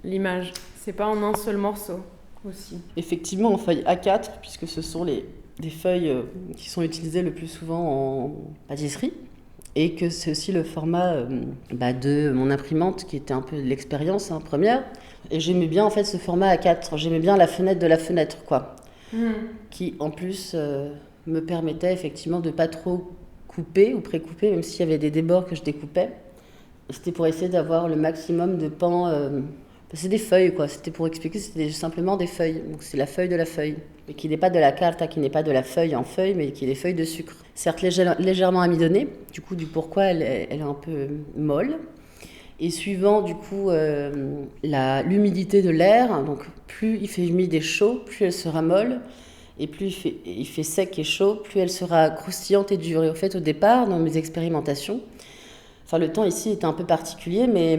l'image. C'est pas en un seul morceau aussi. Effectivement, en feuille A4, puisque ce sont des feuilles qui sont utilisées le plus souvent en pâtisserie, et que c'est aussi le format de mon imprimante, qui était un peu l'expérience première. Et j'aimais bien en fait ce format A4. J'aimais bien la fenêtre de la fenêtre, quoi. Qui en plus me permettait effectivement de pas trop couper ou pré-couper, même s'il y avait des débords que je découpais. C'était pour essayer d'avoir le maximum de pans. C'est des feuilles, quoi. C'était pour expliquer, c'était simplement des feuilles. Donc c'est la feuille de la feuille. Et qui n'est pas de la carta, qui n'est pas de la feuille en feuille, mais qui est des feuilles de sucre. Certes légèrement amidonnées, du coup, du pourquoi elle est un peu molle. Et suivant du coup l'humidité de l'air, donc plus il fait humide et chaud, plus elle sera molle, et plus il fait sec et chaud, plus elle sera croustillante et dure. Et au fait, au départ, dans mes expérimentations, Enfin, le temps ici était un peu particulier, mais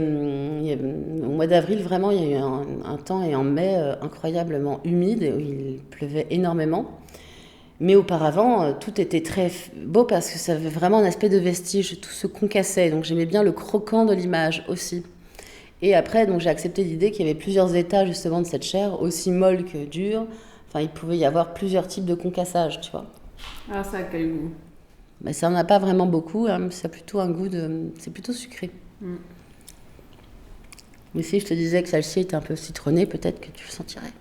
au mois d'avril, vraiment, il y a eu un temps, et en mai, incroyablement humide, où il pleuvait énormément. Mais auparavant, tout était très beau parce que ça avait vraiment un aspect de vestige, tout se concassait. Donc j'aimais bien le croquant de l'image aussi. Et après, donc, j'ai accepté l'idée qu'il y avait plusieurs états justement de cette chair, aussi molle que dure. Enfin, il pouvait y avoir plusieurs types de concassage, tu vois. Ah, ça a quel goût? Mais ça n'en a pas vraiment beaucoup, hein, ça a plutôt un goût de... C'est plutôt sucré. Mais si je te disais que celle-ci était un peu citronnée, peut-être que tu le sentirais.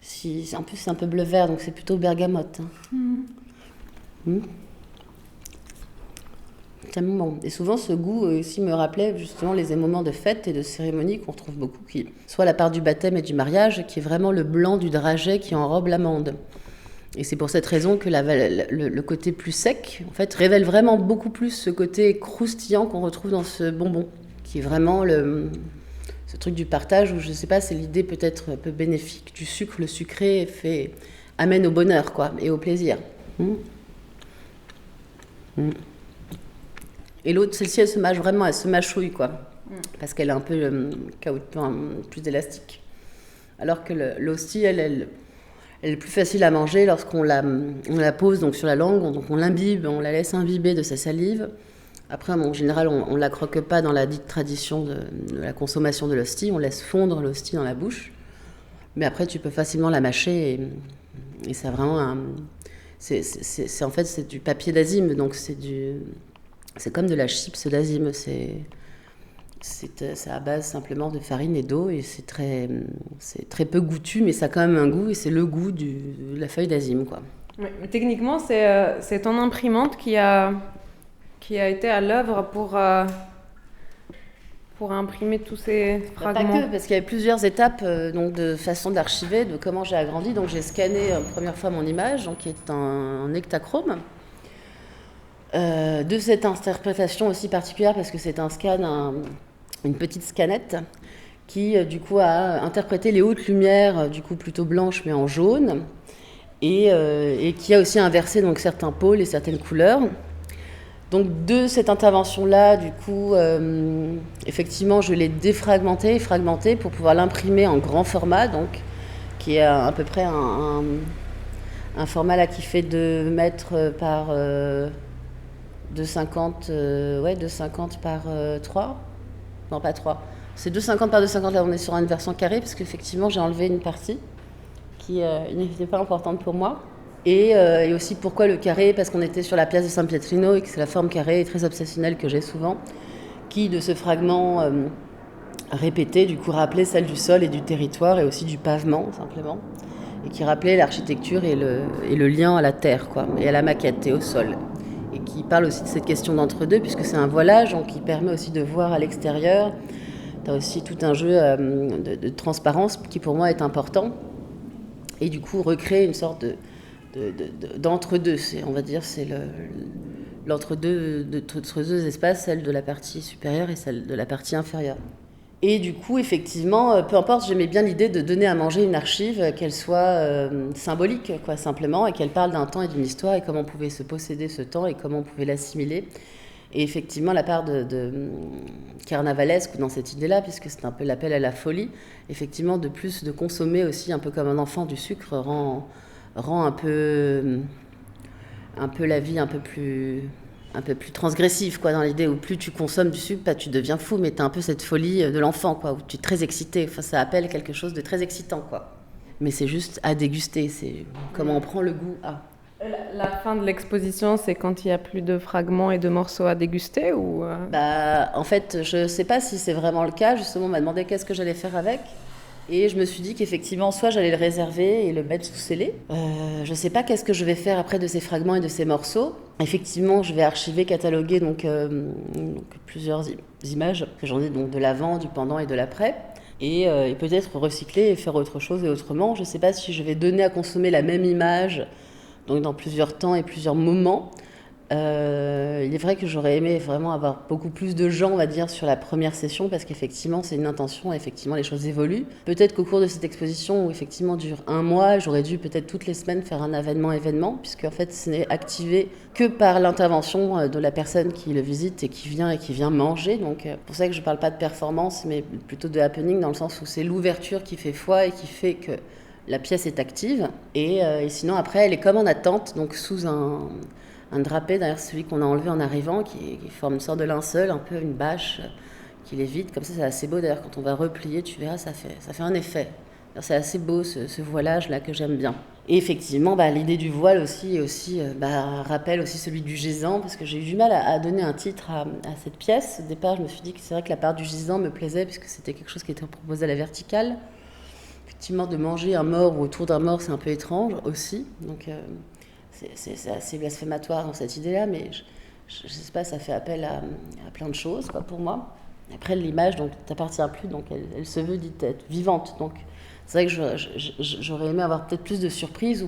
Si, en plus, c'est un peu bleu-vert, donc c'est plutôt bergamote. Tellement bon. Et souvent, ce goût aussi me rappelait justement les moments de fête et de cérémonie qu'on retrouve beaucoup, qui soit la part du baptême et du mariage, qui est vraiment le blanc du dragée qui enrobe l'amande. Et c'est pour cette raison que le côté plus sec, en fait, révèle vraiment beaucoup plus ce côté croustillant qu'on retrouve dans ce bonbon, qui est vraiment ce truc du partage où, je sais pas, c'est l'idée peut-être un peu bénéfique du sucre. Le sucré amène au bonheur, quoi, et au plaisir. Et l'autre, celle-ci, elle se mâche vraiment, elle se mâchouille, quoi, parce qu'elle est un peu plus élastique. Alors que l'hostie, elle est plus facile à manger lorsqu'on la pose donc sur la langue, donc on l'imbibe, on la laisse imbiber de sa salive. Après, en général, on ne la croque pas dans la dite tradition de la consommation de l'hostie, on laisse fondre l'hostie dans la bouche. Mais après, tu peux facilement la mâcher et ça a vraiment en fait, c'est du papier d'azime, donc c'est comme de la chips d'azime. C'est à base simplement de farine et d'eau et c'est très peu goûtu, mais ça a quand même un goût et c'est le goût de la feuille d'azime, quoi. Oui, mais techniquement, c'est ton imprimante qui a été à l'œuvre pour imprimer tous ces fragments. Pas que, parce qu'il y avait plusieurs étapes donc de façon d'archiver, de comment j'ai agrandi. Donc j'ai scanné première fois mon image, donc, qui est en Ektachrome. De cette interprétation aussi particulière, parce que c'est un scan, une petite scanette, qui du coup a interprété les hautes lumières, du coup plutôt blanches mais en jaune, et qui a aussi inversé donc certains pôles et certaines couleurs. Donc de cette intervention-là, du coup, effectivement, je l'ai défragmenté et fragmenté pour pouvoir l'imprimer en grand format, donc qui est à peu près un format là qui fait 2 mètres par 2,50 par 3. Non, pas 3. C'est 2,50 par 2,50. Là, on est sur une version carrée parce qu'effectivement, j'ai enlevé une partie qui n'était pas importante pour moi. Et aussi pourquoi le carré, parce qu'on était sur la place de San Pietrino et que c'est la forme carrée très obsessionnelle que j'ai souvent, qui de ce fragment répété, du coup rappelait celle du sol et du territoire et aussi du pavement simplement, et qui rappelait l'architecture et le lien à la terre, quoi, et à la maquette et au sol, et qui parle aussi de cette question d'entre-deux puisque c'est un voilage donc, qui permet aussi de voir à l'extérieur. Tu as aussi tout un jeu de transparence qui pour moi est important, et du coup recréer une sorte d'entre-deux, on va dire, c'est l'entre-deux espaces, celle de la partie supérieure et celle de la partie inférieure. Et du coup, effectivement, peu importe, j'aimais bien l'idée de donner à manger une archive, qu'elle soit symbolique, quoi, simplement, et qu'elle parle d'un temps et d'une histoire, et comment on pouvait se posséder ce temps, et comment on pouvait l'assimiler. Et effectivement, la part de carnavalesque dans cette idée-là, puisque c'est un peu l'appel à la folie, effectivement, de plus de consommer aussi, un peu comme un enfant, du sucre, rend un peu la vie un peu plus transgressive, quoi, dans l'idée où plus tu consommes du sucre, bah, tu deviens fou, mais tu as un peu cette folie de l'enfant, quoi, où tu es très excité. Enfin, ça appelle quelque chose de très excitant, quoi. Mais c'est juste à déguster, c'est comment on prend le goût à. La fin de l'exposition, c'est quand il n'y a plus de fragments et de morceaux à déguster ou Bah, en fait, je ne sais pas si c'est vraiment le cas. Justement, on m'a demandé qu'est-ce que j'allais faire avec. Et je me suis dit qu'effectivement, soit j'allais le réserver et le mettre sous scellé. Je ne sais pas qu'est-ce que je vais faire après de ces fragments et de ces morceaux. Effectivement, je vais archiver, cataloguer donc plusieurs images, que j'en ai donc de l'avant, du pendant et de l'après. Et peut-être recycler et faire autre chose et autrement. Je ne sais pas si je vais donner à consommer la même image, donc dans plusieurs temps et plusieurs moments, Il est vrai que j'aurais aimé vraiment avoir beaucoup plus de gens, on va dire, sur la première session, parce qu'effectivement, c'est une intention, effectivement, les choses évoluent. Peut-être qu'au cours de cette exposition, où effectivement dure 1 mois, j'aurais dû peut-être toutes les semaines faire un événement, puisque en fait, ce n'est activé que par l'intervention de la personne qui le visite et qui vient manger. Donc, c'est pour ça que je ne parle pas de performance, mais plutôt de happening, dans le sens où c'est l'ouverture qui fait foi et qui fait que la pièce est active. Et sinon, après, elle est comme en attente, donc sous un drapé derrière celui qu'on a enlevé en arrivant, qui forme une sorte de linceul, un peu une bâche qui l'évite. Comme ça, c'est assez beau. D'ailleurs, quand on va replier, tu verras, ça fait un effet. Alors, c'est assez beau, ce voilage-là que j'aime bien. Et effectivement, l'idée du voile aussi rappelle aussi celui du gisant, parce que j'ai eu du mal à donner un titre à cette pièce. Au départ, je me suis dit que c'est vrai que la part du gisant me plaisait, puisque c'était quelque chose qui était proposé à la verticale. Effectivement, de manger un mort ou autour d'un mort, c'est un peu étrange aussi. Donc, c'est assez blasphématoire dans cette idée-là, mais je ne sais pas, ça fait appel à plein de choses, quoi, pour moi. Après, l'image ne t'appartient plus, donc elle se veut dite être vivante. Donc, c'est vrai que j'aurais aimé avoir peut-être plus de surprises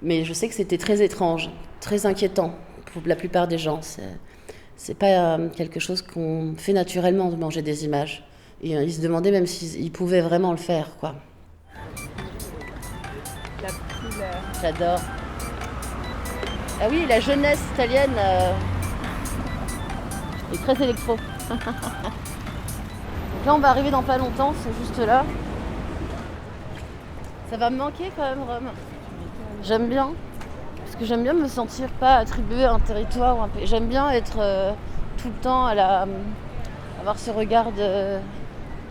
mais je sais que c'était très étrange, très inquiétant pour la plupart des gens. C'est pas quelque chose qu'on fait naturellement de manger des images. Et ils se demandaient même s'ils pouvaient vraiment le faire, quoi. La couleur. J'adore. Ah oui, la jeunesse italienne est très électro. Donc là, on va arriver dans pas longtemps, c'est juste là. Ça va me manquer quand même, Rome. J'aime bien, parce que j'aime bien me sentir pas attribuée à un territoire ou un pays. J'aime bien être tout le temps avoir ce regard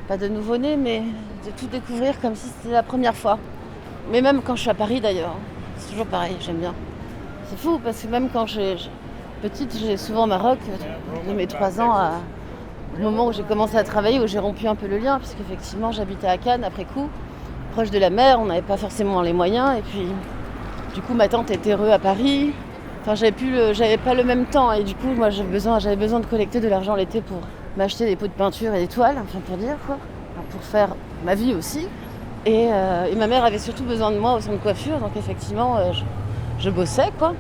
pas de nouveau-né, mais de tout découvrir comme si c'était la première fois. Mais même quand je suis à Paris d'ailleurs, c'est toujours pareil, j'aime bien. C'est fou parce que même quand petite, j'ai souvent au Maroc, de mes 3 ans au moment où j'ai commencé à travailler, où j'ai rompu un peu le lien, puisqu'effectivement j'habitais à Cannes après coup, proche de la mer, on n'avait pas forcément les moyens, et puis du coup ma tante était heureux à Paris. Enfin, j'avais pas le même temps, et du coup moi j'avais besoin de collecter de l'argent l'été pour m'acheter des pots de peinture et des toiles, enfin pour dire quoi, pour faire ma vie aussi. Et ma mère avait surtout besoin de moi au salon de coiffure, donc effectivement je bossais, quoi.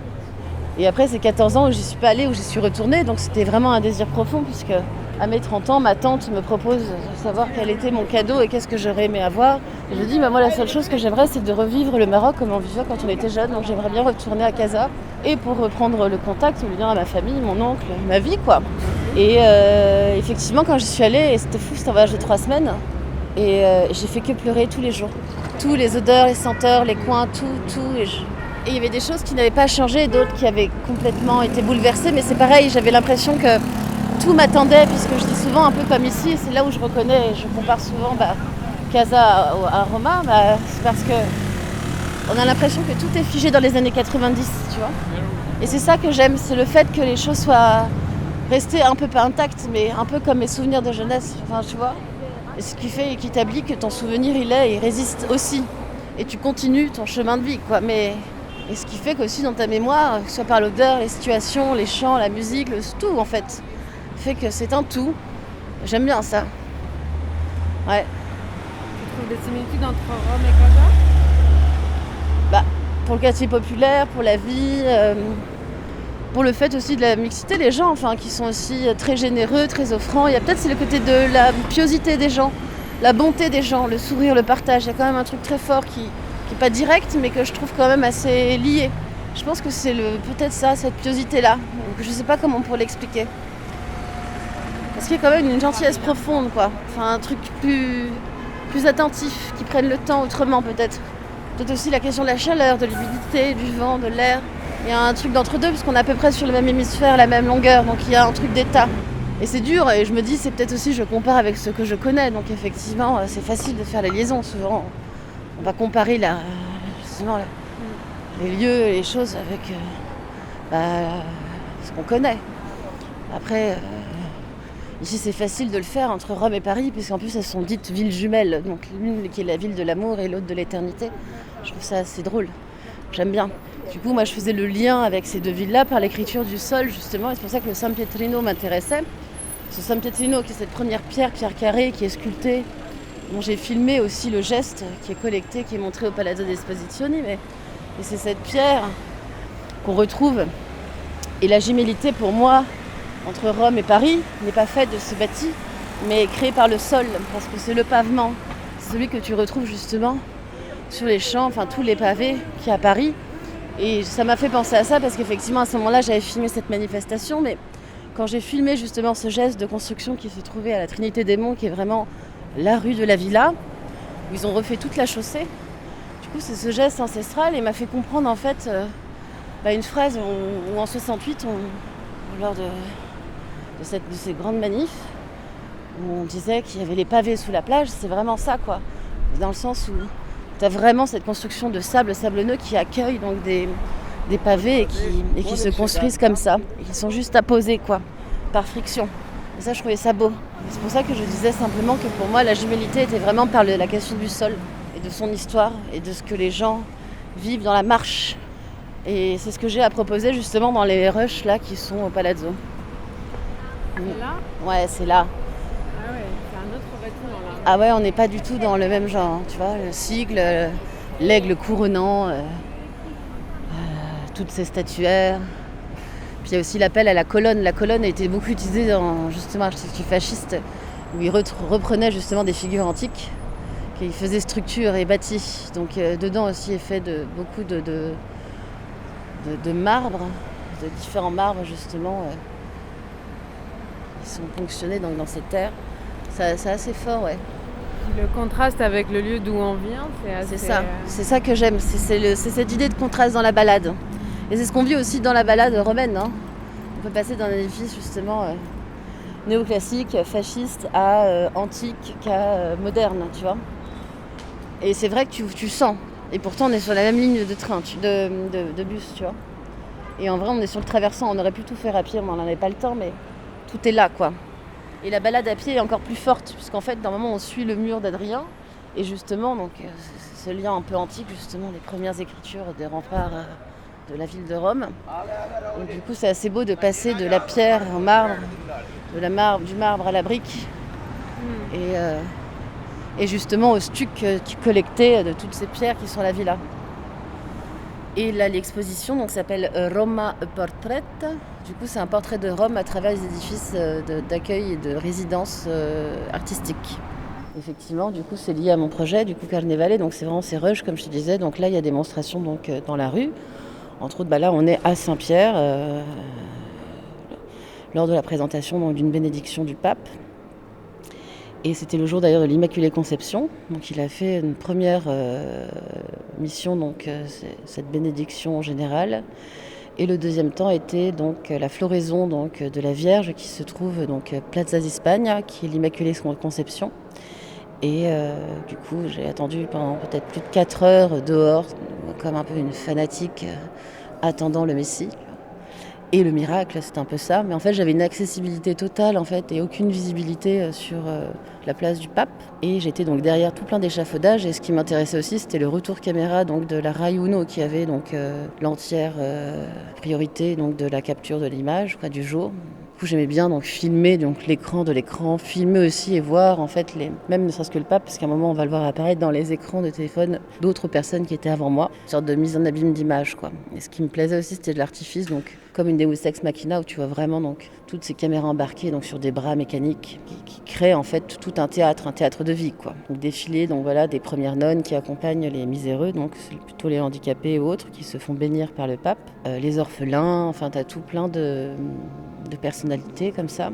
Et après ces 14 ans où j'y suis pas allée, où j'y suis retournée, donc c'était vraiment un désir profond, puisque à mes 30 ans, ma tante me propose de savoir quel était mon cadeau et qu'est-ce que j'aurais aimé avoir. Et je dis, moi la seule chose que j'aimerais, c'est de revivre le Maroc comme on vivait quand on était jeune, donc j'aimerais bien retourner à Casa, et pour reprendre le contact, le lien à ma famille, mon oncle, ma vie, quoi. Et effectivement, quand j'y suis allée, et c'était fou, c'était un voyage de 3 semaines, et j'ai fait que pleurer tous les jours. Tous les odeurs, les senteurs, les coins, tout. Et il y avait des choses qui n'avaient pas changé, d'autres qui avaient complètement été bouleversées. Mais c'est pareil, j'avais l'impression que tout m'attendait, puisque je dis souvent un peu comme ici, et c'est là où je reconnais, je compare souvent Casa à Roma, c'est parce que on a l'impression que tout est figé dans les années 90, tu vois. Et c'est ça que j'aime, c'est le fait que les choses soient restées un peu pas intactes, mais un peu comme mes souvenirs de jeunesse, enfin tu vois. Et ce qui fait et qui établit que ton souvenir, il résiste aussi. Et tu continues ton chemin de vie, quoi. Et ce qui fait qu'aussi dans ta mémoire, que ce soit par l'odeur, les situations, les chants, la musique, tout en fait, fait que c'est un tout. J'aime bien ça. Ouais. Tu trouves des similitudes entre Rome et Casa ? Pour le quartier populaire, pour la vie, pour le fait aussi de la mixité, les gens qui sont aussi très généreux, très offrants. Il y a peut-être c'est le côté de la piosité des gens, la bonté des gens, le sourire, le partage. Il y a quand même un truc très fort qui n'est pas direct, mais que je trouve quand même assez lié. Je pense que c'est peut-être ça, cette piosité-là. Donc, je ne sais pas comment on pourrait l'expliquer. Parce qu'il y a quand même une gentillesse profonde, quoi. Enfin, un truc plus attentif, qui prenne le temps autrement peut-être. Peut-être aussi la question de la chaleur, de l'humidité, du vent, de l'air. Il y a un truc d'entre-deux, parce qu'on est à peu près sur le même hémisphère, la même longueur, donc il y a un truc d'état. Et c'est dur, et je me dis, c'est peut-être aussi, je compare avec ce que je connais, donc effectivement, c'est facile de faire les liaisons. Souvent, on va comparer les lieux et les choses avec ce qu'on connaît. Après, ici, c'est facile de le faire entre Rome et Paris, puisqu'en plus, elles sont dites villes jumelles, donc l'une qui est la ville de l'amour et l'autre de l'éternité. Je trouve ça assez drôle. J'aime bien. Du coup, moi, je faisais le lien avec ces deux villes-là par l'écriture du sol, justement. Et c'est pour ça que le San Pietrino m'intéressait. Ce San Pietrino, qui est cette première pierre carrée, qui est sculptée, dont j'ai filmé aussi le geste, qui est collecté, qui est montré au Palazzo d'Esposizioni. Mais c'est cette pierre qu'on retrouve Et la jumélité pour moi, entre Rome et Paris, n'est pas faite de ce bâti, mais est créée par le sol, parce que c'est le pavement. C'est celui que tu retrouves justement sur les champs, enfin tous les pavés qu'il y a à Paris. Et ça m'a fait penser à ça parce qu'effectivement à ce moment-là j'avais filmé cette manifestation, mais quand j'ai filmé justement ce geste de construction qui se trouvait à la Trinité-des-Monts, qui est vraiment la rue de la Villa, où ils ont refait toute la chaussée, du coup c'est ce geste ancestral et m'a fait comprendre en fait une phrase où en 68, lors de ces grandes manifs, où on disait qu'il y avait les pavés sous la plage, c'est vraiment ça quoi, dans le sens où tu as vraiment cette construction de sable sablonneux qui accueille donc des pavés et qui se construisent comme ça, et qui sont juste apposés quoi, par friction. Et ça je trouvais ça beau. Et c'est pour ça que je disais simplement que pour moi la jumélité était vraiment par la question du sol et de son histoire et de ce que les gens vivent dans la marche. Et c'est ce que j'ai à proposer justement dans les rushs là qui sont au Palazzo. C'est là ? Ouais, c'est là. Ah ouais, c'est un autre bâtiment là. Ah ouais, on n'est pas du tout dans le même genre, hein, tu vois, le sigle, l'aigle couronnant, toutes ces statuaires. Puis il y a aussi l'appel à la colonne. La colonne a été beaucoup utilisée dans justement l'architecture fasciste, où ils reprenaient justement des figures antiques, qu'ils faisaient structure et bâti. Donc dedans aussi est fait de beaucoup de marbre, de différents marbres justement, qui sont ponctionnés dans ces terres. C'est assez fort, ouais. Le contraste avec le lieu d'où on vient, c'est assez... C'est ça que j'aime, c'est cette idée de contraste dans la balade. Et c'est ce qu'on vit aussi dans la balade romaine. Hein. On peut passer d'un édifice justement néoclassique, fasciste, à antique, qu'à moderne, tu vois. Et c'est vrai que tu sens. Et pourtant on est sur la même ligne de train, de bus, tu vois. Et en vrai on est sur le traversant, on aurait pu tout faire à pied, mais on n'en avait pas le temps, mais tout est là, quoi. Et la balade à pied est encore plus forte, puisqu'en fait, normalement, on suit le mur d'Adrien. Et justement, donc, ce lien un peu antique, justement, les premières écritures des remparts de la ville de Rome. Donc, du coup, c'est assez beau de passer de la pierre au marbre, du marbre à la brique. Et justement au stuc collecté de toutes ces pierres qui sont à la villa. Et là, l'exposition donc, s'appelle Roma Portrait. Du coup, c'est un portrait de Rome à travers les édifices d'accueil et de résidence artistique. Effectivement, du coup, c'est lié à mon projet, du coup, Carnevale. Donc, c'est vraiment ces rushs, comme je te disais. Donc là, il y a des démonstrations donc, dans la rue. Entre autres, là, on est à Saint-Pierre, lors de la présentation donc, d'une bénédiction du pape. Et c'était le jour d'ailleurs de l'Immaculée Conception. Donc il a fait une première mission, donc cette bénédiction générale. Et le deuxième temps était donc la floraison donc, de la Vierge qui se trouve donc Plaza d'Espagne, qui est l'Immaculée Conception. Et du coup, j'ai attendu pendant peut-être plus de 4 heures dehors, comme un peu une fanatique attendant le Messie. Et le miracle, c'est un peu ça. Mais en fait, j'avais une accessibilité totale en fait, et aucune visibilité sur la place du pape. Et j'étais donc derrière tout plein d'échafaudages. Et ce qui m'intéressait aussi, c'était le retour caméra donc, de la Rai Uno qui avait donc, l'entière priorité donc, de la capture de l'image du jour. Du coup, j'aimais bien donc, filmer donc, l'écran de l'écran, filmer aussi et voir en fait, même ne serait-ce que le pape, parce qu'à un moment, on va le voir apparaître dans les écrans de téléphone d'autres personnes qui étaient avant moi. Une sorte de mise en abîme d'image. Quoi. Et ce qui me plaisait aussi, c'était de l'artifice. Donc, comme une Deus Ex Machina où tu vois vraiment donc, toutes ces caméras embarquées donc, sur des bras mécaniques qui créent en fait tout un théâtre de vie. Quoi. Donc défilé donc, voilà, des premières nonnes qui accompagnent les miséreux, donc c'est plutôt les handicapés et autres qui se font bénir par le pape, les orphelins, enfin tu as tout plein de personnalités comme ça.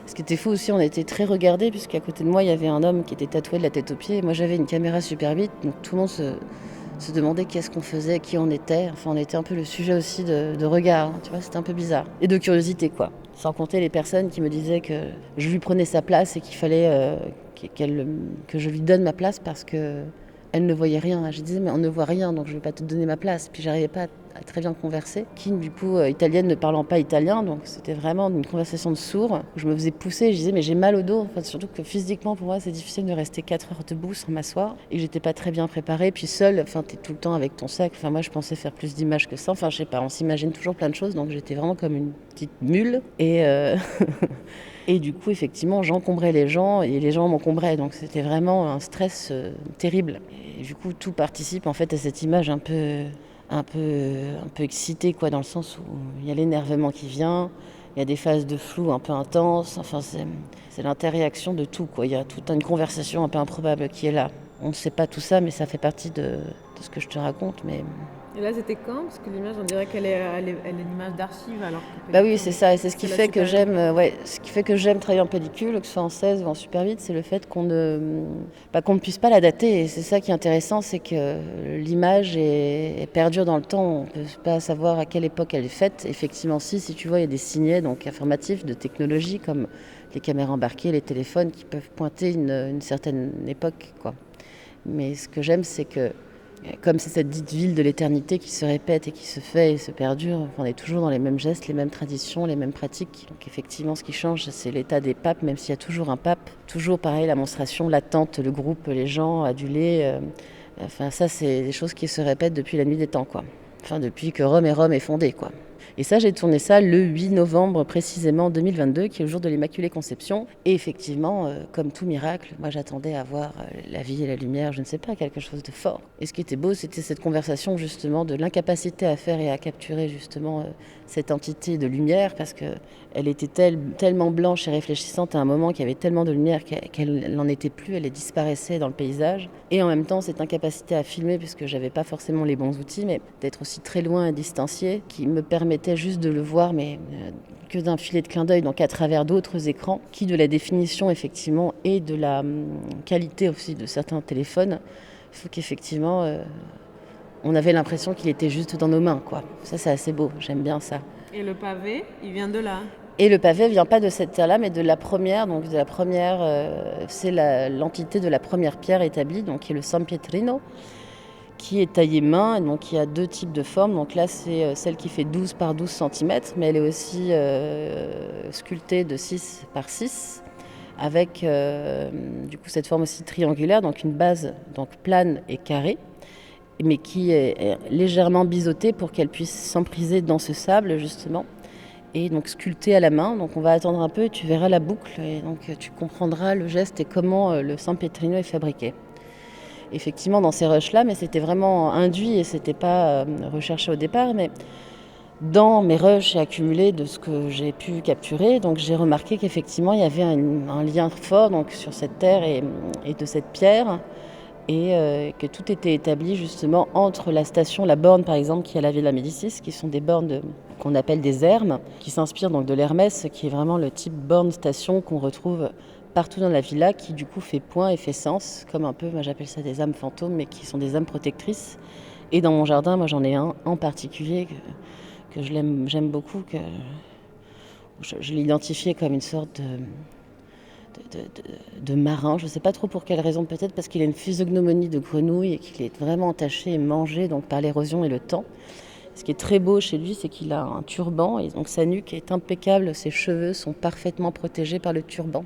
Ce qui était fou aussi, on a été très regardés puisqu'à côté de moi il y avait un homme qui était tatoué de la tête aux pieds et moi j'avais une caméra super vite, donc tout le monde se demandait qu'est-ce qu'on faisait, qui on était. Enfin, on était un peu le sujet aussi de regard, hein, tu vois, c'était un peu bizarre. Et de curiosité, quoi. Sans compter les personnes qui me disaient que je lui prenais sa place et qu'il fallait que je lui donne ma place parce qu'elle ne voyait rien. Je disais, mais on ne voit rien, donc je ne vais pas te donner ma place. Puis j'arrivais pas à très bien converser. Kim, du coup, italienne ne parlant pas italien, donc c'était vraiment une conversation de sourds. Où je me faisais pousser, je disais, mais j'ai mal au dos. Enfin, surtout que physiquement, pour moi, c'est difficile de rester 4 heures debout sans m'asseoir. Et j'étais pas très bien préparée. Puis seule, enfin, t'es tout le temps avec ton sac. Enfin, moi, je pensais faire plus d'images que ça. Enfin, je sais pas, on s'imagine toujours plein de choses. Donc j'étais vraiment comme une petite mule. Et du coup, effectivement, j'encombrais les gens et les gens m'encombraient. Donc c'était vraiment un stress terrible. Et du coup, tout participe en fait à cette image un peu un peu excité, quoi, dans le sens où il y a l'énervement qui vient, il y a des phases de flou un peu intenses, enfin c'est l'interréaction de tout, quoi. Il y a toute une conversation un peu improbable qui est là. On ne sait pas tout ça, mais ça fait partie de ce que je te raconte, mais... Et là, c'était quand? Parce que l'image, on dirait qu'elle est l'image d'archive, alors que... Bah oui, c'est ça, et c'est ce qui la fait que super j'aime, ce qui fait que j'aime travailler en pellicule, que ce soit en 16 ou en super vite, c'est le fait qu'on ne puisse pas la dater. Et c'est ça qui est intéressant, c'est que l'image perdure dans le temps. On ne peut pas savoir à quelle époque elle est faite. Effectivement, si tu vois, il y a des signets donc informatifs de technologie comme les caméras embarquées, les téléphones qui peuvent pointer une certaine époque, quoi. Mais ce que j'aime, c'est que comme c'est cette dite ville de l'éternité qui se répète et qui se fait et se perdure, on est toujours dans les mêmes gestes, les mêmes traditions, les mêmes pratiques. Donc effectivement, ce qui change, c'est l'état des papes, même s'il y a toujours un pape. Toujours pareil, la monstration, l'attente, le groupe, les gens adulés. Enfin, ça, c'est des choses qui se répètent depuis la nuit des temps, quoi. Enfin, depuis que Rome est fondée, quoi. Et ça, j'ai tourné ça le 8 novembre précisément 2022, qui est le jour de l'Immaculée Conception. Et effectivement, comme tout miracle, moi j'attendais à voir la vie et la lumière, je ne sais pas, quelque chose de fort. Et ce qui était beau, c'était cette conversation justement de l'incapacité à faire et à capturer justement cette entité de lumière, parce qu'elle était tellement blanche et réfléchissante à un moment, qu'il y avait tellement de lumière qu'elle n'en était plus, elle disparaissait dans le paysage. Et en même temps, cette incapacité à filmer, puisque j'avais pas forcément les bons outils, mais d'être aussi très loin et distancié, qui me permettait juste de le voir, mais que d'un filet de clin d'œil, donc à travers d'autres écrans, qui de la définition effectivement et de la qualité aussi de certains téléphones, il faut qu'effectivement on avait l'impression qu'il était juste dans nos mains, quoi. Ça, c'est assez beau, j'aime bien ça. Et le pavé, il vient de là? Et le pavé vient pas de cette terre-là, mais de la première, donc de la première, c'est l'entité de la première pierre établie, donc qui est le San Pietrino, qui est taillée main, donc il y a deux types de formes. Donc là, c'est celle qui fait 12 par 12 cm, mais elle est aussi sculptée de 6 par 6, avec du coup cette forme aussi triangulaire, donc une base donc plane et carrée, mais qui est légèrement biseautée pour qu'elle puisse s'empriser dans ce sable, justement, et donc sculptée à la main. Donc on va attendre un peu et tu verras la boucle, et donc tu comprendras le geste et comment le San Pietrino est fabriqué. Effectivement, dans ces rushs-là, mais c'était vraiment induit et c'était pas recherché au départ, mais dans mes rushs et accumulés de ce que j'ai pu capturer, donc j'ai remarqué qu'effectivement il y avait un lien fort donc sur cette terre et de cette pierre, et que tout était établi justement entre la station, la borne par exemple qui est à la Villa Médicis, qui sont des bornes qu'on appelle des ermes, qui s'inspirent donc de l'Hermès, qui est vraiment le type borne-station qu'on retrouve partout dans la villa, qui du coup fait point et fait sens, comme un peu, moi j'appelle ça des âmes fantômes, mais qui sont des âmes protectrices. Et dans mon jardin, moi j'en ai un en particulier que j'aime beaucoup, que je l'ai identifié comme une sorte de marin. Je ne sais pas trop pour quelle raison, peut-être parce qu'il a une physiognomonie de grenouille et qu'il est vraiment entaché et mangé donc, par l'érosion et le temps. Ce qui est très beau chez lui, c'est qu'il a un turban, et donc sa nuque est impeccable, ses cheveux sont parfaitement protégés par le turban.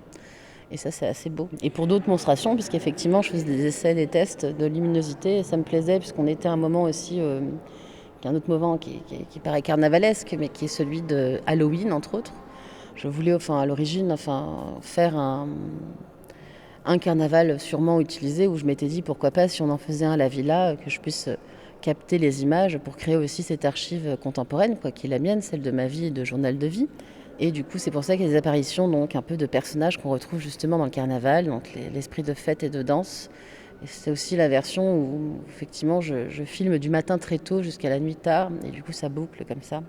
Et ça, c'est assez beau. Et pour d'autres monstrations, puisqu'effectivement, je faisais des essais, des tests de luminosité, et ça me plaisait, puisqu'on était à un moment aussi, qui est un autre moment qui paraît carnavalesque, mais qui est celui de Halloween, entre autres. Je voulais, à l'origine, faire un carnaval sûrement utilisé, où je m'étais dit, pourquoi pas, si on en faisait un à la villa, que je puisse capter les images pour créer aussi cette archive contemporaine, quoi, qui est la mienne, celle de ma vie et de journal de vie. Et du coup, c'est pour ça qu'il y a des apparitions donc, un peu de personnages qu'on retrouve justement dans le carnaval, donc l'esprit de fête et de danse. Et c'est aussi la version où, effectivement, je filme du matin très tôt jusqu'à la nuit tard, et du coup, ça boucle comme ça.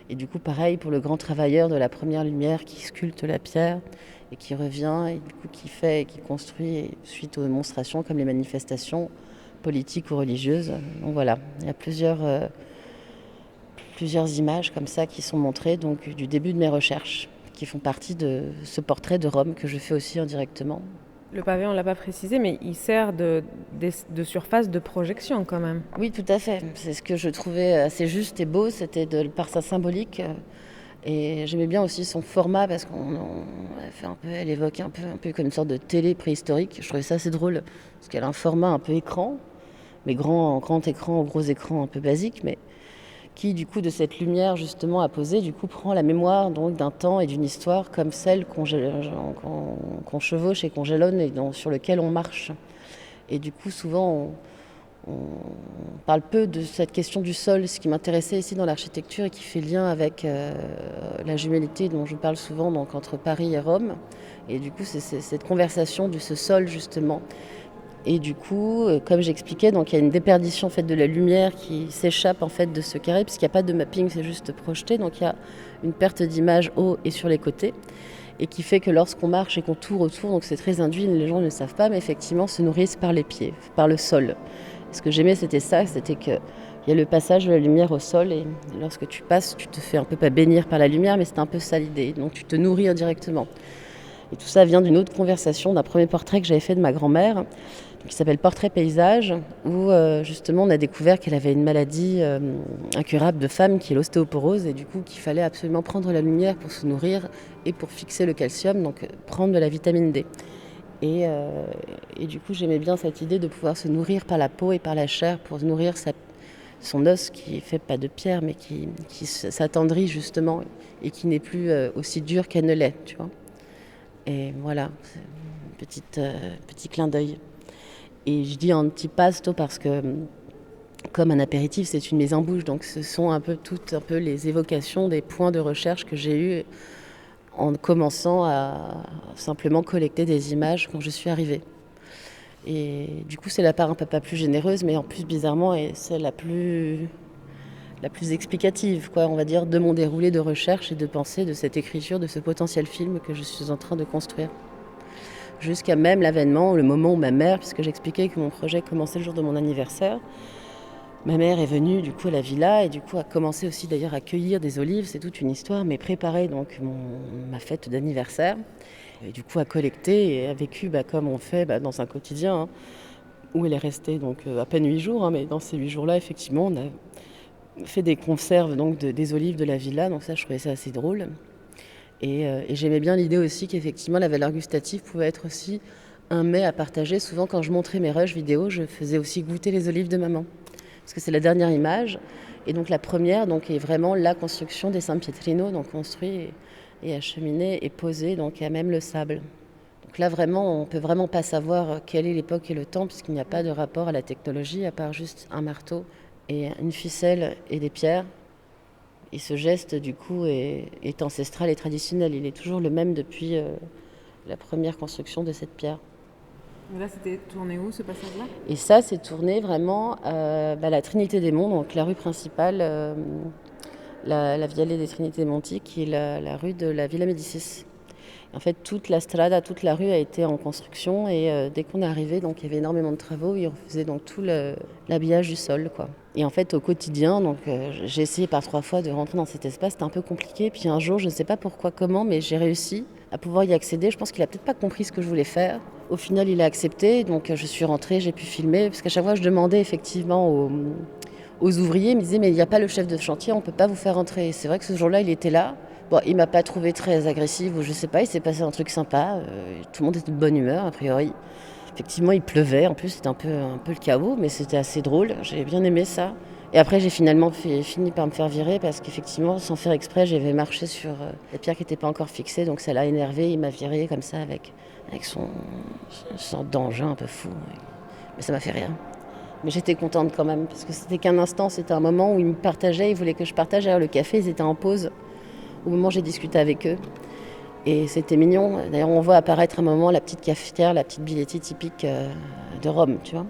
Et du coup, pareil pour le grand travailleur de la première lumière qui sculpte la pierre et qui revient, et du coup, qui fait et qui construit suite aux démonstrations comme les manifestations politiques ou religieuses. Donc voilà, il y a plusieurs images comme ça qui sont montrées donc, du début de mes recherches, qui font partie de ce portrait de Rome que je fais aussi indirectement. Le pavé, on ne l'a pas précisé, mais il sert de surface de projection quand même. Oui, tout à fait. C'est ce que je trouvais assez juste et beau, c'était par sa symbolique. Et j'aimais bien aussi son format, parce elle évoque un peu comme une sorte de télé préhistorique. Je trouvais ça assez drôle, parce qu'elle a un format un peu écran, mais grand écran, gros écran un peu basique, mais qui, du coup, de cette lumière, justement, à poser, du coup, prend la mémoire donc, d'un temps et d'une histoire comme celle qu'on chevauche et qu'on jalonne et sur lequel on marche. Et du coup, souvent, on parle peu de cette question du sol, ce qui m'intéressait ici dans l'architecture et qui fait lien avec la jumellité dont je parle souvent donc, entre Paris et Rome. Et du coup, c'est cette conversation de ce sol, justement. Et du coup, comme j'expliquais, donc, il y a une déperdition en fait, de la lumière qui s'échappe en fait, de ce carré, puisqu'il n'y a pas de mapping, c'est juste projeté. Donc il y a une perte d'image haut et sur les côtés. Et qui fait que lorsqu'on marche et qu'on tourne autour, donc c'est très induit, les gens ne le savent pas, mais effectivement se nourrissent par les pieds, par le sol. Ce que j'aimais, c'était ça, c'était qu'il y a le passage de la lumière au sol, et lorsque tu passes, tu te fais un peu pas bénir par la lumière, mais c'est un peu ça l'idée, donc tu te nourris indirectement. Et tout ça vient d'une autre conversation, d'un premier portrait que j'avais fait de ma grand-mère, qui s'appelle Portrait paysage, où justement on a découvert qu'elle avait une maladie incurable de femme qui est l'ostéoporose, et du coup qu'il fallait absolument prendre la lumière pour se nourrir et pour fixer le calcium, donc prendre de la vitamine D. Et du coup j'aimais bien cette idée de pouvoir se nourrir par la peau et par la chair pour nourrir son os qui est fait pas de pierre mais qui s'attendrit justement et qui n'est plus aussi dur qu'elle ne l'est, tu vois. Et voilà, c'est un petit clin d'œil. Et je dis antipasto parce que, comme un apéritif, c'est une mise en bouche. Donc ce sont toutes les évocations des points de recherche que j'ai eus en commençant à simplement collecter des images quand je suis arrivée. Et du coup, c'est la part un peu pas plus généreuse, mais en plus, bizarrement, et c'est la plus explicative, quoi, on va dire, de mon déroulé de recherche et de pensée de cette écriture, de ce potentiel film que je suis en train de construire. Jusqu'à même l'avènement, le moment où ma mère, puisque j'expliquais que mon projet commençait le jour de mon anniversaire, ma mère est venue du coup à la villa et du coup a commencé aussi d'ailleurs à cueillir des olives, c'est toute une histoire, mais préparer donc ma fête d'anniversaire et du coup à collecter et a vécu comme on fait dans un quotidien hein, où elle est restée donc à peine 8 jours, hein, mais dans ces 8 jours-là effectivement on a fait des conserves donc des olives de la villa, donc ça je trouvais ça assez drôle. Et j'aimais bien l'idée aussi qu'effectivement la valeur gustative pouvait être aussi un mets à partager. Souvent quand je montrais mes rushs vidéo, je faisais aussi goûter les olives de maman. Parce que c'est la dernière image. Et donc la première donc, est vraiment la construction des San Pietrino, donc construit et acheminé et posé donc à même le sable. Donc là vraiment, on ne peut vraiment pas savoir quelle est l'époque et le temps puisqu'il n'y a pas de rapport à la technologie à part juste un marteau et une ficelle et des pierres. Et ce geste, du coup, est ancestral et traditionnel. Il est toujours le même depuis la première construction de cette pierre. Et là, c'était tourné où, ce passage-là ? Et ça, c'est tourné vraiment à la Trinité des Monts, donc la rue principale, la Viale des Trinités Monti, qui est la rue de la Villa Médicis. En fait, toute la strada, toute la rue a été en construction et dès qu'on est arrivé, donc, il y avait énormément de travaux. Ils refaisaient donc tout l'habillage du sol, quoi. Et en fait, au quotidien, donc, j'ai essayé par 3 fois de rentrer dans cet espace. C'était un peu compliqué. Puis un jour, je ne sais pas pourquoi, comment, mais j'ai réussi à pouvoir y accéder. Je pense qu'il n'a peut-être pas compris ce que je voulais faire. Au final, il a accepté. Donc, je suis rentrée, j'ai pu filmer. Parce qu'à chaque fois, je demandais effectivement aux ouvriers. Ils me disaient, mais il n'y a pas le chef de chantier, on ne peut pas vous faire rentrer. Et c'est vrai que ce jour-là, il était là. Bon, il m'a pas trouvé très agressive ou je sais pas, il s'est passé un truc sympa. Tout le monde était de bonne humeur, a priori. Effectivement, il pleuvait. En plus, c'était un peu le chaos, mais c'était assez drôle. J'ai bien aimé ça. Et après, j'ai finalement fini par me faire virer parce qu'effectivement, sans faire exprès, j'avais marché sur les pierres qui n'étaient pas encore fixées. Donc ça l'a énervé. Il m'a viré comme ça avec son sorte d'engin un peu fou. Mais ça m'a fait rire. Mais j'étais contente quand même parce que c'était qu'un instant. C'était un moment où ils me partageaient. Ils voulaient que je partage derrière le café. Ils étaient en pause au moment où j'ai discuté avec eux. Et c'était mignon. D'ailleurs, on voit apparaître à un moment la petite cafetière, la petite billettie typique de Rome, tu vois.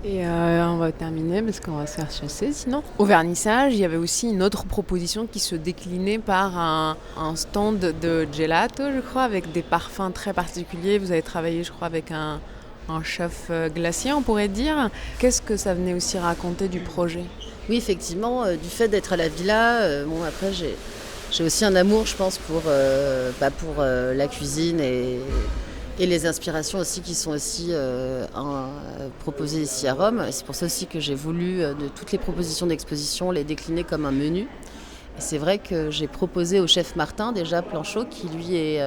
Et on va terminer parce qu'on va se faire chasser sinon. Au vernissage, il y avait aussi une autre proposition qui se déclinait par un stand de gelato, je crois, avec des parfums très particuliers. Vous avez travaillé, je crois, avec un chef glacier, on pourrait dire. Qu'est-ce que ça venait aussi raconter du projet ? Oui, effectivement, du fait d'être à la villa, après j'ai aussi un amour, je pense, pour la cuisine et les inspirations aussi qui sont aussi proposées ici à Rome. Et c'est pour ça aussi que j'ai voulu, de toutes les propositions d'exposition, les décliner comme un menu. Et c'est vrai que j'ai proposé au chef Martin, déjà Planchot, qui lui est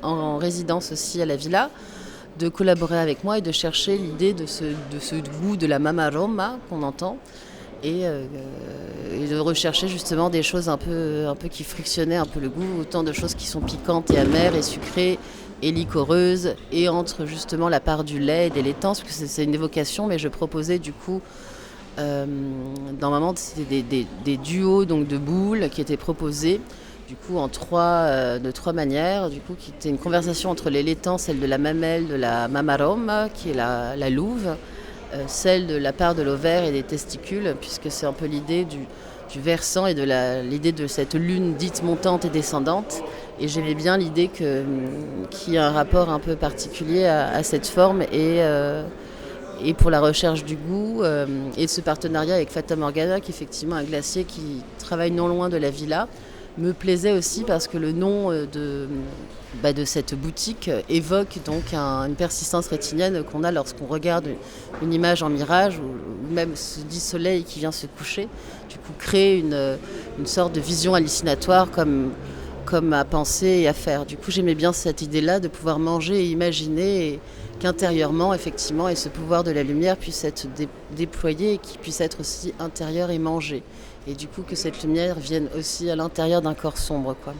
en résidence aussi à la villa, de collaborer avec moi et de chercher l'idée de ce goût de la Mama Roma qu'on entend. Et de rechercher justement des choses un peu qui frictionnaient un peu le goût, autant de choses qui sont piquantes et amères et sucrées, et liquoreuse, et entre justement la part du lait et des laitants, parce que c'est une évocation, mais je proposais du coup, normalement c'était des duos donc, de boules qui étaient proposés, du coup de trois manières, du coup qui était une conversation entre les laitants, celle de la mamelle, de la mamarum, qui est la louve, celle de la part de l'ovaire et des testicules, puisque c'est un peu l'idée du versant et de l'idée de cette lune dite montante et descendante. Et j'aimais bien l'idée qu'il y a un rapport un peu particulier à cette forme et pour la recherche du goût et de ce partenariat avec Fata Morgana, qui est effectivement un glacier qui travaille non loin de la villa, me plaisait aussi parce que le nom de cette boutique évoque donc une persistance rétinienne qu'on a lorsqu'on regarde une image en mirage ou même ce dit soleil qui vient se coucher, du coup créer une sorte de vision hallucinatoire comme à penser et à faire. Du coup j'aimais bien cette idée-là de pouvoir manger et imaginer et qu'intérieurement effectivement et ce pouvoir de la lumière puisse être déployé et qu'il puisse être aussi intérieur et mangé. Et du coup que cette lumière vienne aussi à l'intérieur d'un corps sombre, quoi.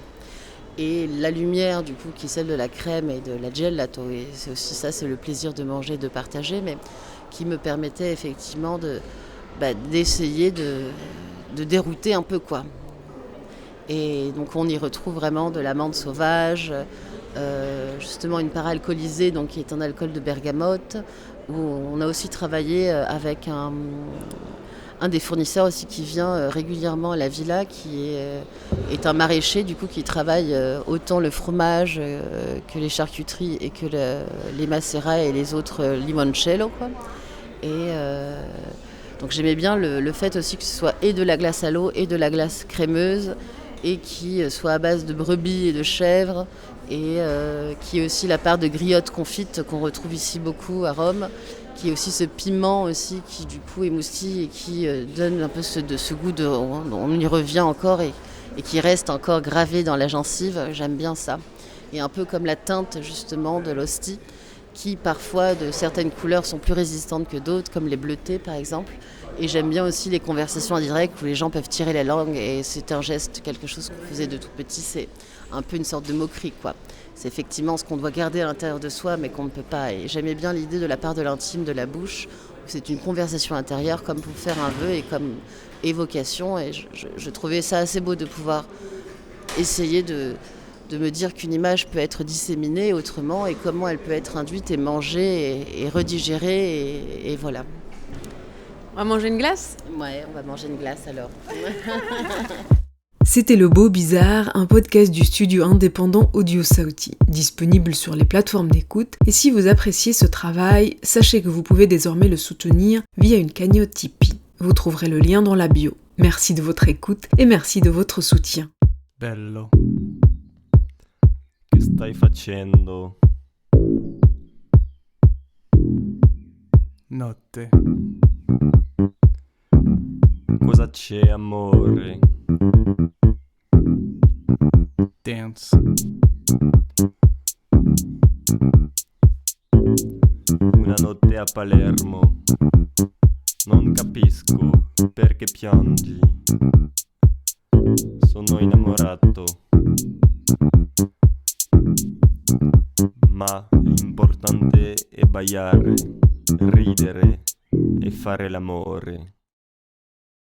Et la lumière, du coup, qui est celle de la crème et de la gelato, et c'est aussi ça, c'est le plaisir de manger, de partager, mais qui me permettait effectivement d'essayer de dérouter un peu, quoi. Et donc on y retrouve vraiment de la menthe sauvage, justement une part alcoolisée, donc qui est un alcool de bergamote, où on a aussi travaillé avec un des fournisseurs aussi qui vient régulièrement à la villa, qui est un maraîcher du coup qui travaille autant le fromage que les charcuteries et que les macérats et les autres limoncello, quoi. Et donc j'aimais bien le fait aussi que ce soit et de la glace à l'eau et de la glace crémeuse et qui soit à base de brebis et de chèvre et qui est aussi la part de griotte confite qu'on retrouve ici beaucoup à Rome, qui est aussi ce piment aussi qui du coup émoustille et qui donne un peu ce goût on y revient encore et qui reste encore gravé dans la gencive. J'aime bien ça. Et un peu comme la teinte justement de l'hostie, qui parfois de certaines couleurs sont plus résistantes que d'autres, comme les bleutés par exemple. Et j'aime bien aussi les conversations en direct où les gens peuvent tirer la langue et c'est un geste, quelque chose qu'on faisait de tout petit, c'est un peu une sorte de moquerie, quoi. C'est effectivement ce qu'on doit garder à l'intérieur de soi mais qu'on ne peut pas. Et j'aimais bien l'idée de la part de l'intime, de la bouche, où c'est une conversation intérieure comme pour faire un vœu et comme évocation. Et je trouvais ça assez beau de pouvoir essayer de me dire qu'une image peut être disséminée autrement et comment elle peut être induite et mangée et redigérée et voilà. On va manger une glace ? Ouais, on va manger une glace alors. C'était Le Beau Bizarre, un podcast du studio indépendant Audio Sauti, disponible sur les plateformes d'écoute. Et si vous appréciez ce travail, sachez que vous pouvez désormais le soutenir via une cagnotte Tipeee. Vous trouverez le lien dans la bio. Merci de votre écoute et merci de votre soutien. Bello. Che stai facendo? Notte. Cosa c'è, amore? Dance. Una notte a Palermo. Non capisco perché piangi. Sono innamorato. Ma l'importante è ballare, ridere e fare l'amore.